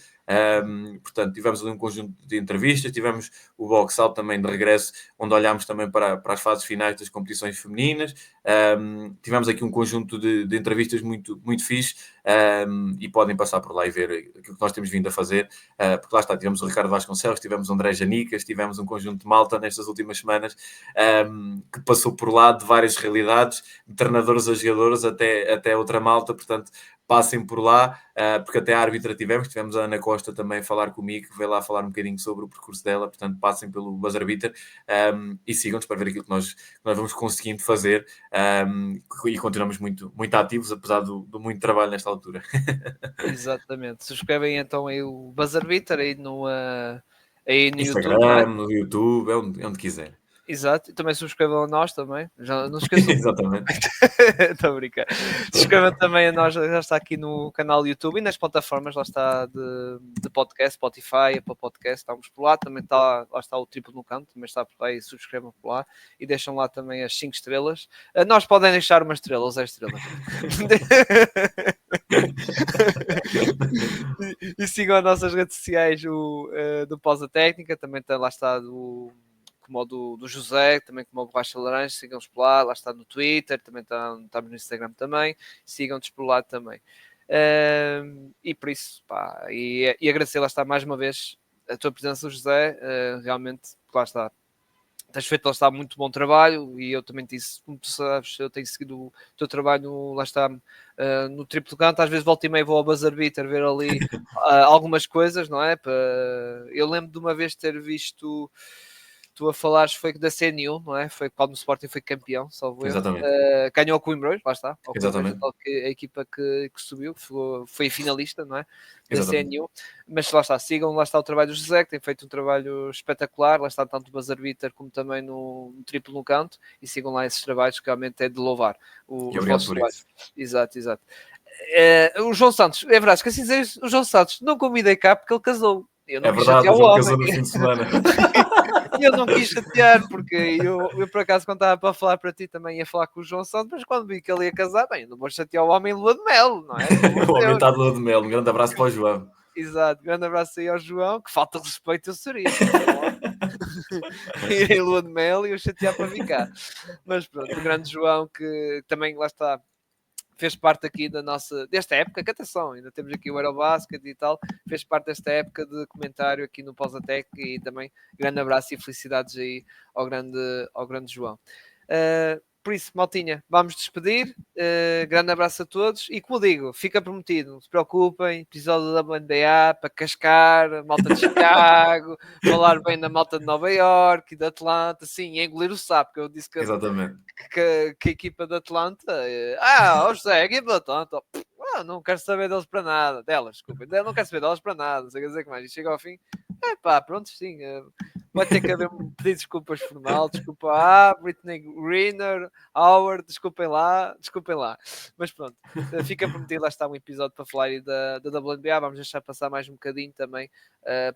Portanto, tivemos ali um conjunto de entrevistas, tivemos o Box Out também de regresso, onde olhámos também para as fases finais das competições femininas. Tivemos aqui um conjunto de entrevistas muito, muito fixe, e podem passar por lá e ver aquilo que nós temos vindo a fazer, porque lá está, tivemos o Ricardo Vasconcelos, tivemos o André Janicas, tivemos um conjunto de malta nestas últimas semanas, que passou por lá de várias realidades, de treinadores a jogadores até outra malta, portanto passem por lá, porque até a árbitra tivemos a Ana Costa também a falar comigo, que veio lá falar um bocadinho sobre o percurso dela, portanto passem pelo Buzzer Beater, e sigam-nos para ver aquilo que nós vamos conseguindo fazer, e continuamos muito, muito ativos, apesar do muito trabalho nesta altura. Exatamente. Subscrevem então aí o Buzzer Beater aí aí no Instagram, YouTube, não é? no YouTube, onde quiser. Exato, e também subscrevam a nós também, já não se esqueçam. Exatamente. Estou a brincar. Subscrevam também a nós, já está aqui no canal do YouTube e nas plataformas, lá está de podcast, Spotify, Apple Podcast, estamos por lá, também está, lá está o Triplo no Canto, também está por lá e subscrevam por lá e deixam lá também as 5 estrelas. Nós podem deixar uma estrela ou 0 estrelas. E sigam as nossas redes sociais do Pausa Técnica, também está, lá está como o do José, também como o Borracha Laranja, sigam-nos por lá está no Twitter, também estamos no Instagram também, sigam-nos por lá também. E por isso, pá, e agradecer, lá está, mais uma vez, a tua presença, José, realmente, lá está, tens feito, lá está, muito bom trabalho, e eu também disse, como tu sabes, eu tenho seguido o teu trabalho, lá está, no Triplo Canto, às vezes volto e meio vou ao Buzzer Beater ver ali algumas coisas, não é? Eu lembro de uma vez ter visto... Tu a falares foi da CNU, não é? Foi quando o Sporting foi campeão, salvo erro. Exatamente. Ganhou o Coimbrões, lá está. Exatamente. A equipa que subiu, foi finalista, não é? Da Exatamente. CNU. Mas lá está, sigam, lá está o trabalho do José, que tem feito um trabalho espetacular, lá está tanto o Buzzer Beater como também no Triplo no Canto, e sigam lá esses trabalhos que realmente é de louvar. E obrigado por isso. Exato. O João Santos, é verdade, esqueci de dizer, o João Santos não convidei cá porque ele casou. Eu não É verdade, o João casou no fim de semana. E eu não quis chatear, porque eu por acaso, quando estava para falar para ti, também ia falar com o João Santos, mas quando vi que ele ia casar, bem, eu não vou chatear o homem em lua de mel, não é? O homem está de lua de mel. Um grande abraço para o João. Exato, grande abraço aí ao João, que falta de respeito eu seria. Ir em lua de mel e eu chatear para ficar. Mas pronto, o grande João, que também lá está, fez parte aqui desta época, que atenção, ainda temos aqui o Eurobasket e tal, fez parte desta época de comentário aqui no Pausatec, e também grande abraço e felicidades aí ao grande João. Por isso, maltinha, vamos despedir, grande abraço a todos, e como digo, fica prometido, não se preocupem, episódio da WNBA para cascar, malta de Chicago, falar bem da malta de Nova York e de Atlanta, sim, engolir o sapo, que eu disse que Exatamente. que a equipa de Atlanta, José, a equipa de Atlanta, não quero saber delas, desculpa, não quero saber delas para nada, não sei o que dizer que mais, e chega ao fim, pronto, sim, vai ter que haver um pedido de desculpas formal, desculpa Britney Greener, Howard, desculpem lá, mas pronto, fica prometido, lá está um episódio para falar aí da WNBA, vamos deixar passar mais um bocadinho também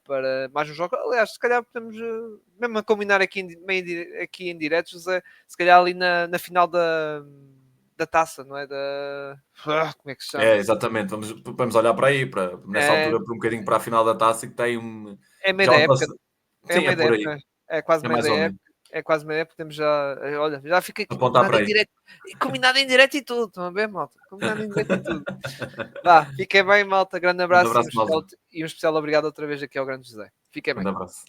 para mais um jogo, aliás, se calhar podemos mesmo a combinar aqui em direto, José, se calhar ali na final da taça, não é? Como é que se chama? Exatamente. Vamos olhar para aí, nessa altura, por um bocadinho para a final da taça, que tem um... É meio da época. Sim, é por aí. É quase meio mais da ou época. menos. É quase meio da época. Temos já... Olha, já fica Apontar para aí. combinado em direto e tudo. Estão a ver, malta? Combinado em direto e tudo. Fiquem bem, malta. Grande abraço, malta. e um especial obrigado outra vez aqui ao grande José. Fiquem bem. Grande abraço.